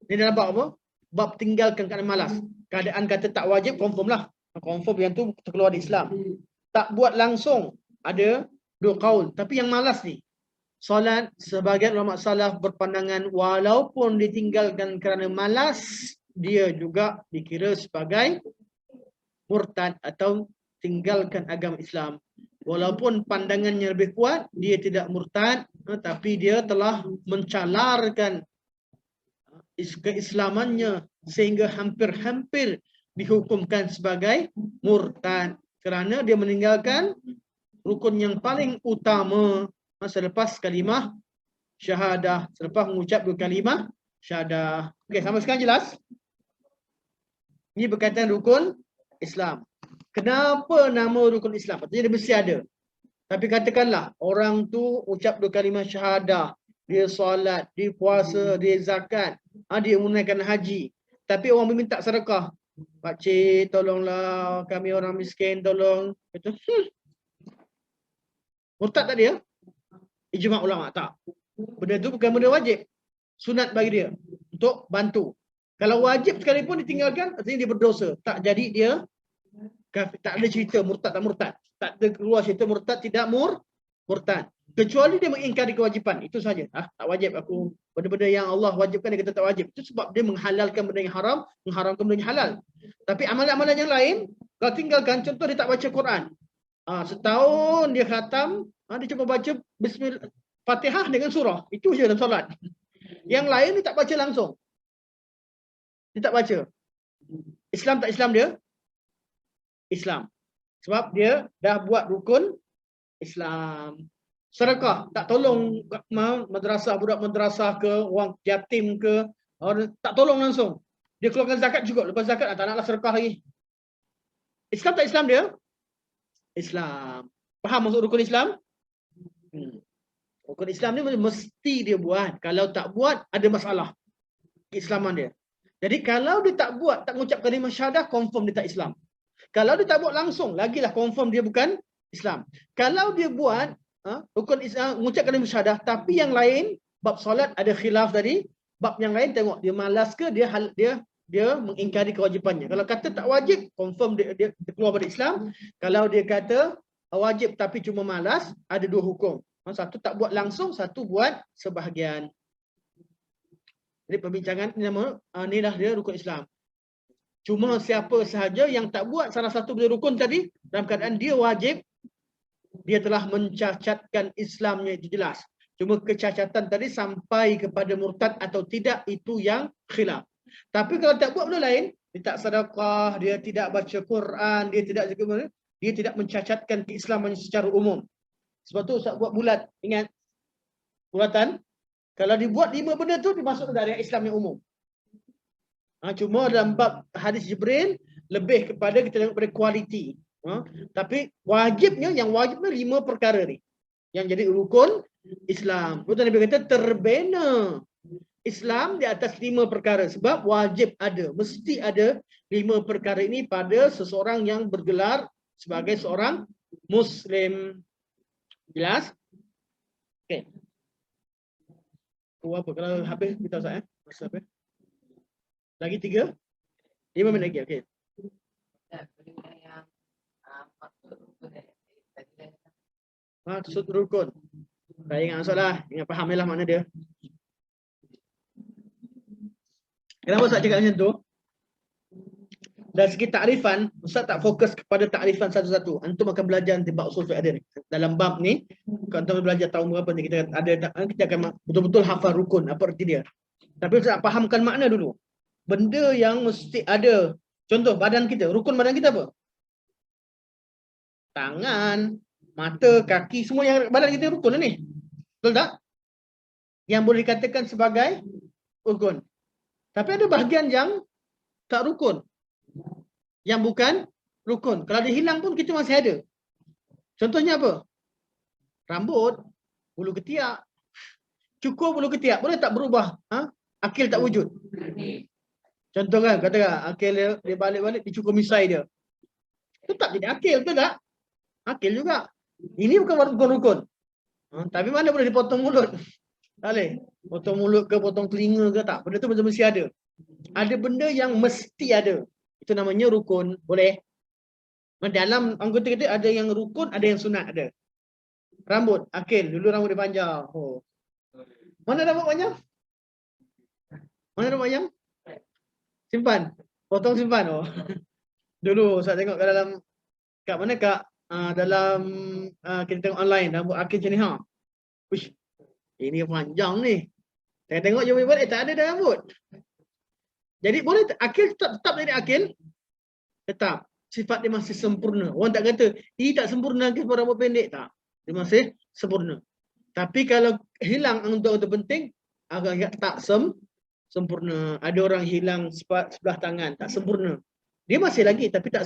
Ini dalam bab apa? Bab tinggalkan keadaan malas. Keadaan kata tak wajib, confirm lah. Confirm yang tu terkeluar di Islam. Tak buat langsung, ada 2 kaul. Tapi yang malas ni, solat, sebagian ulama salaf berpandangan walaupun ditinggalkan kerana malas, dia juga dikira sebagai murtad atau tinggalkan agama Islam. Walaupun pandangannya lebih kuat, dia tidak murtad, tapi dia telah mencalarkan keislamannya sehingga hampir-hampir dihukumkan sebagai murtad kerana dia meninggalkan rukun yang paling utama selepas kalimah syahadah, selepas mengucap 2 kalimah syahadah. Okey, sampai sekarang jelas? Ini berkaitan rukun Islam. Kenapa nama rukun Islam? Maksudnya dia mesti ada. Tapi katakanlah orang tu ucap 2 kalimah syahadah, dia solat, dia puasa, dia zakat, dia menunaikan haji. Tapi orang meminta sedekah. Pakcik, tolonglah kami orang miskin, tolong. Kata, murtad tak dia? Ijma' ulama tak. Benda tu bukan benda wajib. Sunat bagi dia untuk bantu. Kalau wajib sekalipun ditinggalkan, artinya dia berdosa. Tak jadi dia kafir. Tak ada cerita murtad tak murtad. Tak ada keluar cerita murtad tidak murtad. Kecuali dia mengingkari kewajipan. Itu saja. Tak wajib aku. Benda-benda yang Allah wajibkan dia kata tak wajib. Itu sebab dia menghalalkan benda yang haram, mengharamkan benda yang halal. Tapi amalan-amalan yang lain, kalau tinggalkan, contoh dia tak baca Quran. Setahun dia khatam, dia cuma baca Bismillah, Fatihah dengan surah. Itu je dalam solat. Yang lain dia tak baca langsung. Dia tak baca. Islam tak Islam dia? Islam. Sebab dia dah buat rukun Islam. Sedekah, tak tolong madrasah, budak madrasah ke, orang yatim ke, tak tolong langsung. Dia keluarkan zakat juga. Lepas zakat, tak naklah sedekah lagi. Islam tak Islam dia? Islam. Faham maksud rukun Islam? Rukun Islam ni mesti dia buat. Kalau tak buat, ada masalah keislaman dia. Jadi kalau dia tak buat, tak mengucap kalimah syahadah, confirm dia tak Islam. Kalau dia tak buat langsung, lagilah confirm dia bukan Islam. Kalau dia buat rukun Islam, mengucap kalimah syahadah, tapi yang lain, bab solat ada khilaf tadi, bab yang lain tengok dia malas ke, dia mengingkari kewajipannya. Kalau kata tak wajib, confirm dia keluar dari Islam. Kalau dia kata wajib tapi cuma malas, ada 2 hukum. Satu tak buat langsung, satu buat sebahagian. Jadi perbincangan inilah dia rukun Islam. Cuma siapa sahaja yang tak buat salah satu benda rukun tadi, dalam keadaan dia wajib, dia telah mencacatkan Islamnya, itu jelas. Cuma kecacatan tadi sampai kepada murtad atau tidak, itu yang khilaf. Tapi kalau tak buat benda lain, dia tak sedekah, dia tidak baca Quran, dia tidak mencacatkan keislamannya secara umum. Sebab tu Ustaz buat bulat, ingat bulatan. Kalau dibuat 5 benda tu, dimasukkan dari Islam yang umum. Cuma dalam bab hadis Jibril, lebih kepada kita tengok pada kualiti. Tapi wajibnya, yang wajibnya 5 perkara ni. Yang jadi rukun Islam. Betul Nabi kata terbina Islam di atas 5 perkara. Sebab wajib ada. Mesti ada 5 perkara ini pada seseorang yang bergelar sebagai seorang Muslim. Jelas? Okey. Apa kalau habis kita Ustaz masa habis. Lagi 3? 5 minit lagi. Okey. Maksud rukun. Saya ingat masalah, ingat faham lah makna dia. Kenapa Ustaz cakap macam tu? Dari segi takrifan, Ustaz tak fokus kepada takrifan satu-satu. Antum akan belajar nanti bab usul fiqh ada ni. Dalam bab ni, kalau antum belajar tahun berapa ni, kita akan betul-betul hafal rukun, apa arti dia. Tapi Ustaz fahamkan makna dulu. Benda yang mesti ada. Contoh badan kita, rukun badan kita apa? Tangan, mata, kaki, semua yang badan kita rukun ni. Betul tak? Yang boleh dikatakan sebagai rukun. Tapi ada bahagian yang tak rukun. Yang bukan rukun. Kalau dia hilang pun kita masih ada. Contohnya apa? Rambut, bulu ketiak. Cukur bulu ketiak. Boleh tak berubah? Ha? Akil tak wujud. Contoh kan, katakan akil dia balik-balik, dia cukur misai dia. Tetap jadi akil, betul tak? Akil juga. Ini bukan rukun-rukun. Tapi mana boleh dipotong mulut? Tak boleh. Potong mulut ke, potong telinga ke tak. Benda tu mesti ada. Ada benda yang mesti ada. Itu namanya rukun. Boleh. Dalam anggota kita ada yang rukun, ada yang sunat ada. Rambut, akil. Dulu rambut dia panjang. Oh. Mana rambut panjang? Mana rambut panjang? Simpan. Potong simpan. Oh. Dulu saya tengok kat dalam, kat mana kak? Dalam kita tengok online, rambut akil macam ni. Uish, ini panjang ni. Saya tengok je balik, tak ada dah rambut. Jadi boleh akil tetap jadi akil? Tetap. Sifat dia masih sempurna. Orang tak kata, ini tak sempurna ke rambut pendek. Tak. Dia masih sempurna. Tapi kalau hilang anggota penting, agak tak sempurna. Ada orang hilang sebelah tangan, tak sempurna. Dia masih lagi tapi tak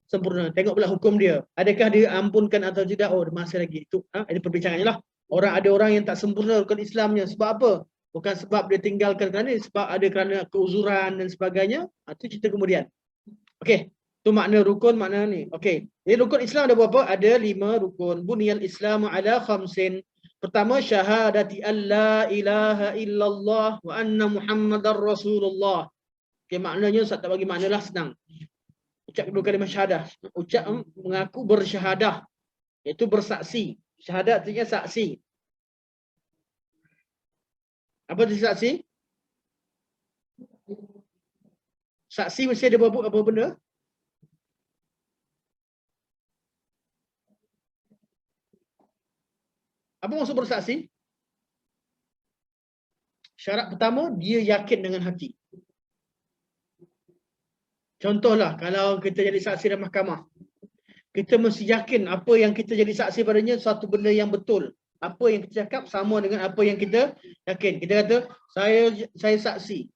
sempurna. Tengok pula hukum dia. Adakah dia ampunkan atau tidak? Oh, dia masih lagi. Itu ada perbincangannya lah. Ada orang yang tak sempurna rukun Islamnya. Sebab apa? Bukan sebab dia tinggalkan kerana sebab ada kerana keuzuran dan sebagainya. Itu cerita kemudian. Okey. Itu makna rukun, makna ni. Okey. Jadi rukun Islam ada berapa? Ada 5 rukun. Buniyal Islamu ala khamsin. Pertama, syahadati an la ilaha illallah wa anna Muhammadar Rasulullah. Okey, maknanya Ustaz tak bagi makna lah, senang. Ucap dua kalimah syahadah. Ucap mengaku bersyahadah. Iaitu bersaksi. Syahadat artinya saksi. Apa itu saksi? Saksi mesti ada apa benda? Apa maksud bersaksi? Syarat pertama, dia yakin dengan hati. Contohlah, kalau kita jadi saksi dalam mahkamah, kita mesti yakin apa yang kita jadi saksi padanya satu benda yang betul. Apa yang kita cakap sama dengan apa yang kita yakin. Kita kata, saya saksi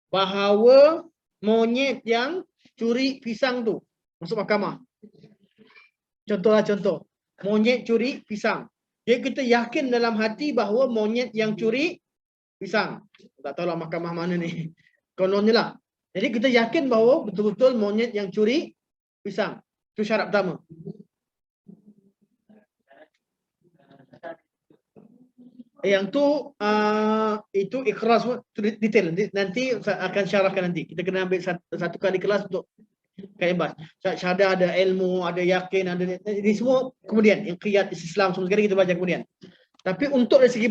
bahawa monyet yang curi pisang tu masuk mahkamah. Contoh. Monyet curi pisang. Jadi kita yakin dalam hati bahawa monyet yang curi pisang. Tak tahulah mahkamah mana ni. Kononnya lah. Jadi kita yakin bahawa betul-betul monyet yang curi pisang. Itu syarat pertama. Yang tu itu ikhlas, detail. Nanti akan syarahkan nanti. Kita kena ambil satu kali kelas untuk kaibas. Syahadah ada ilmu, ada yakin, ada ini semua kemudian. Yang qiyad Islam semua sekali kita baca kemudian. Tapi untuk dari segi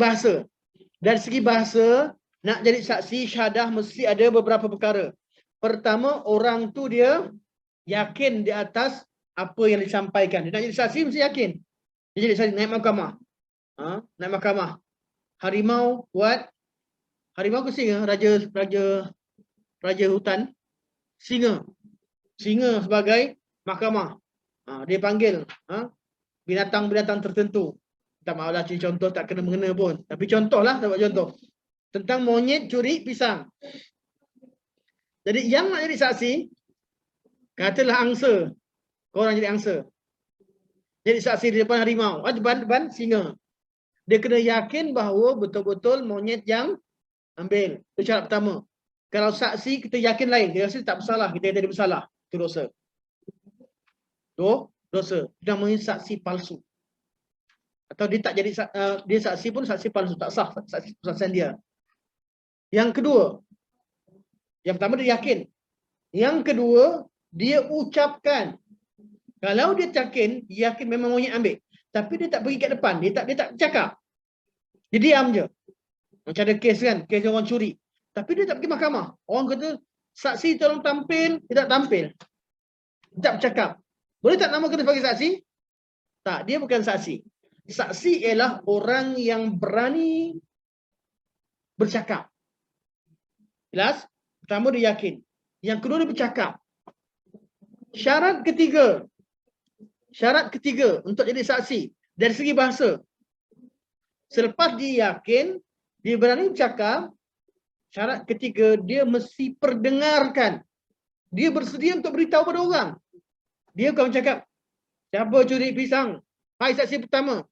bahasa, nak jadi saksi syahadah mesti ada beberapa perkara. Pertama, orang tu dia yakin di atas apa yang disampaikan. Dia nak jadi saksi mesti yakin. Dia jadi saksi naik mahkamah. Naik mahkamah. Harimau buat harimau ke singa? Raja hutan. Singa sebagai mahkamah. Dia panggil binatang-binatang tertentu. Tak mahulah contoh, tak kena mengena pun. Tapi contohlah, dapat contoh. Tentang monyet curi pisang. Jadi yang nak jadi saksi, katalah angsa. Korang jadi angsa. Jadi saksi di depan harimau. Depan singa. Dia kena yakin bahawa betul-betul monyet yang ambil. Itu syarat pertama. Kalau saksi kita yakin lain, dia rasa tak bersalah, kita kata dia bersalah. Itu dosa. Dosa. Dia namanya saksi palsu. Atau dia tak jadi dia saksi pun saksi palsu, tak sah saksi persaksian dia. Yang kedua, yang pertama dia yakin. Yang kedua, dia ucapkan. Kalau dia yakin memang monyet ambil. Tapi dia tak pergi kat depan, dia tak cakap. Dia diam je. Macam ada kes kan, kes orang curi. Tapi dia tak pergi mahkamah. Orang kata, saksi tolong tampil, dia tak tampil. Dia tak bercakap. Boleh tak namakan dia sebagai saksi? Tak, dia bukan saksi. Saksi ialah orang yang berani bercakap. Jelas? Pertama dia yakin. Yang kedua dia bercakap. Syarat ketiga untuk jadi saksi dari segi bahasa. Selepas dia yakin, dia berani bercakap, syarat ketiga dia mesti perdengarkan. Dia bersedia untuk beritahu pada orang. Dia bukan bercakap, siapa curi pisang? Hai saksi pertama.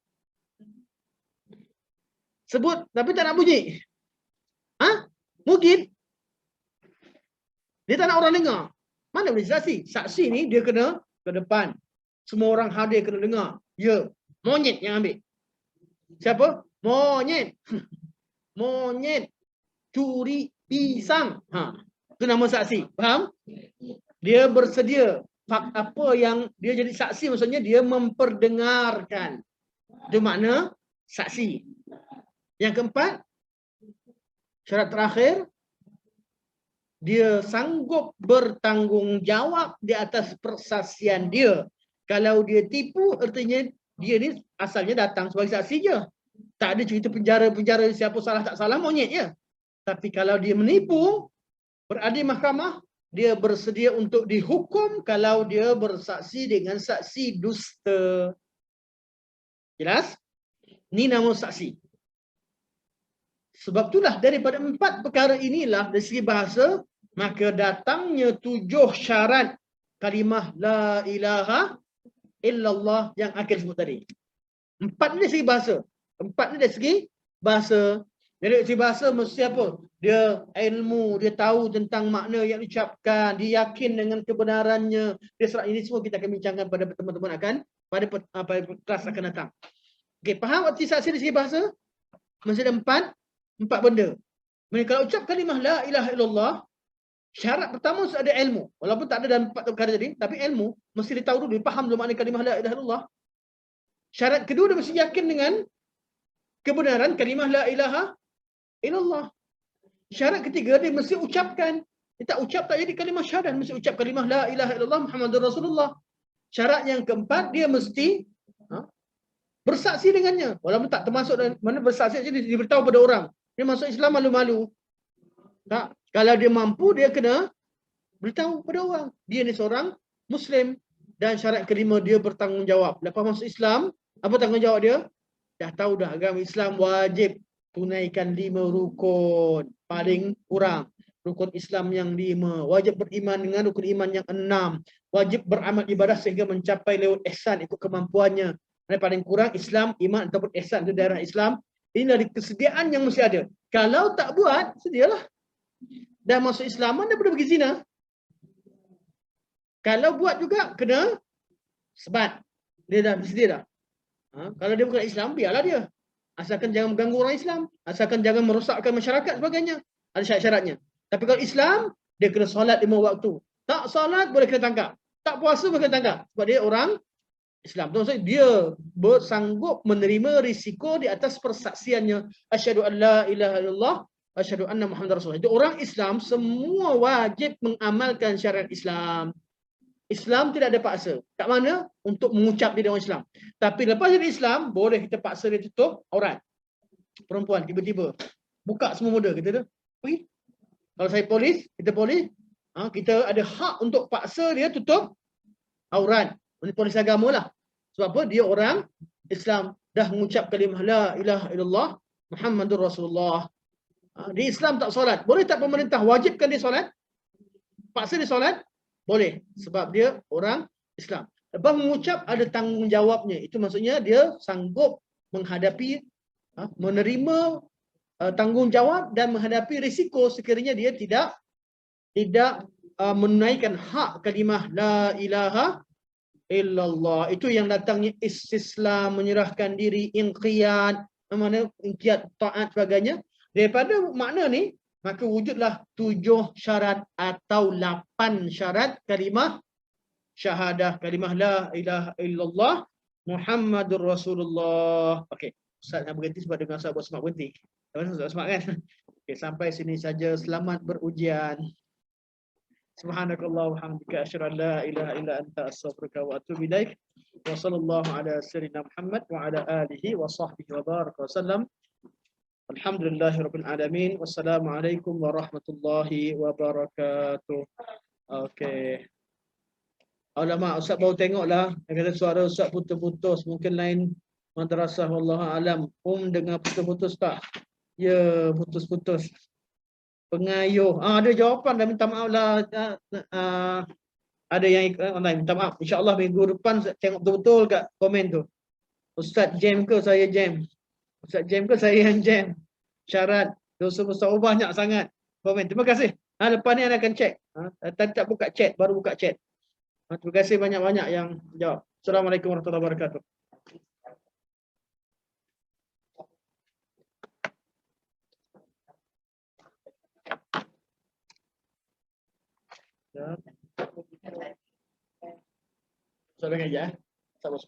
Sebut tapi tak nak bunyi. Mungkin dia tak nak orang dengar. Mana boleh saksi? Saksi ni dia kena ke depan. Semua orang hadir kena dengar. Ya, monyet yang ambil. Siapa? Monyet. Monyet curi pisang. Itu nama saksi. Faham? Dia bersedia. Apa yang dia jadi saksi maksudnya dia memperdengarkan. Itu makna saksi. Yang keempat, syarat terakhir, dia sanggup bertanggungjawab di atas persaksian dia. Kalau dia tipu, artinya dia ni asalnya datang sebagai saksi je. Tak ada cerita penjara siapa salah tak salah, monyet je. Tapi kalau dia menipu, berada di mahkamah, dia bersedia untuk dihukum kalau dia bersaksi dengan saksi dusta. Jelas? Ini nama saksi. Sebab itulah daripada 4 perkara inilah dari segi bahasa, maka datangnya 7 syarat kalimah la ilaha illallah yang akan disebut tadi. 4 ni dari segi bahasa. 4 ni dari segi bahasa. Dari segi bahasa mesti apa? Dia ilmu, dia tahu tentang makna yang diucapkan, dia yakin dengan kebenarannya. Dia serap ini semua kita akan bincangkan pada teman-teman akan pada kelas akan datang. Okey, faham arti saksi dari segi bahasa? Mesti ada 4 benda. Mereka kalau ucap kalimah la ilaha illallah, syarat pertama mesti ada ilmu. Walaupun tak ada dalam 4 perkara tadi, tapi ilmu mesti dia tahu dulu, dia faham dulu makna kalimah la ilaha illallah. Syarat kedua dia mesti yakin dengan kebenaran kalimah la ilaha illallah. Syarat ketiga dia mesti ucapkan. Dia tak ucap tak jadi kalimah syahadat, mesti ucap kalimah la ilaha illallah Muhammadur Rasulullah. Syarat yang keempat dia mesti bersaksi dengannya. Walaupun tak termasuk dalam mana bersaksi saja dia diberitahu pada orang. Dia masuk Islam malu-malu. Tak. Kalau dia mampu, dia kena beritahu pada orang. Dia ni seorang Muslim. Dan syarat kelima, dia bertanggungjawab. Lepas masuk Islam, apa tanggungjawab dia? Dah tahu dah agama Islam wajib tunaikan 5 rukun. Paling kurang. Rukun Islam yang 5. Wajib beriman dengan rukun iman yang 6. Wajib beramal ibadah sehingga mencapai lewat ihsan ikut kemampuannya. Dan paling kurang Islam, iman ataupun ihsan itu daerah Islam. Ini dari kesediaan yang mesti ada. Kalau tak buat, sedialah. Dah masuk Islam, mana boleh pergi zina. Kalau buat juga, kena sebat. Dia dah bersedia dah. Kalau dia bukan Islam, biarlah dia. Asalkan jangan mengganggu orang Islam. Asalkan jangan merosakkan masyarakat sebagainya. Ada syarat-syaratnya. Tapi kalau Islam, dia kena solat 5 waktu. Tak solat, boleh kena tangkap. Tak puasa, boleh kena tangkap. Sebab dia orang Islam. Maksudnya dia bersanggup menerima risiko di atas persaksiannya. Asyhadu an la ilaha illallah, asyhadu anna Muhammadar Rasulullah. Itu orang Islam semua wajib mengamalkan syariat Islam. Islam tidak ada paksa. Kat mana? Untuk mengucap dia orang Islam. Tapi lepas jadi Islam, boleh kita paksa dia tutup aurat. Perempuan tiba-tiba buka semua muda kita tu. Pergi. Kalau saya polis, kita ada hak untuk paksa dia tutup aurat. Ini polis agama lah. Sebab apa? Dia orang Islam. Dah mengucap kalimah la ilaha illallah Muhammadur Rasulullah. Di Islam tak solat. Boleh tak pemerintah wajibkan dia solat? Paksa dia solat? Boleh. Sebab dia orang Islam. Lepas mengucap ada tanggungjawabnya. Itu maksudnya dia sanggup menghadapi, menerima tanggungjawab dan menghadapi risiko sekiranya dia tidak menunaikan hak kalimah la ilaha illallah. Itu yang datangnya istislam, menyerahkan diri, inqiyad, mana inqiyad taat sebagainya. Daripada makna ni, maka wujudlah 7 syarat atau 8 syarat kalimah syahadah, kalimah la ilaha illallah Muhammadur Rasulullah. Okey, Ustaz nak berhenti sebab dengar Ustaz buat semak berhenti. Ustaz semak kan? Okey, sampai sini saja. Selamat berujian. Subhanakallah wa hamdika asyhadu an la ilaha illa anta astaghfiruka wa atubu ilaik. Wa sallallahu ala sayyidina Muhammad wa ala alihi wa sahbihi wa baraka wasallam. Alhamdulillahirabbil alamin. Wassalamualaikum warahmatullahi wabarakatuh. Okey. Alamak, Ustaz baru tengoklah. Dia kata suara Ustaz putus-putus. Mungkin lain madrasah, wallahu alam. Dengar putus-putus tak? Ya, putus-putus. Pengayuh. Ada jawapan dah, minta maaf lah. Ada yang ikut online, minta maaf. InsyaAllah minggu depan tengok betul-betul kat komen tu. Ustaz jam ke saya jam? Ustaz jam ke saya yang jam? Syarat dosa besar banyak sangat. Komen. Terima kasih. Lepas ni anda akan cek. Tak buka chat, baru buka chat. Terima kasih banyak-banyak yang jawab. Assalamualaikum warahmatullahi wabarakatuh. Soalan aja. Sabar.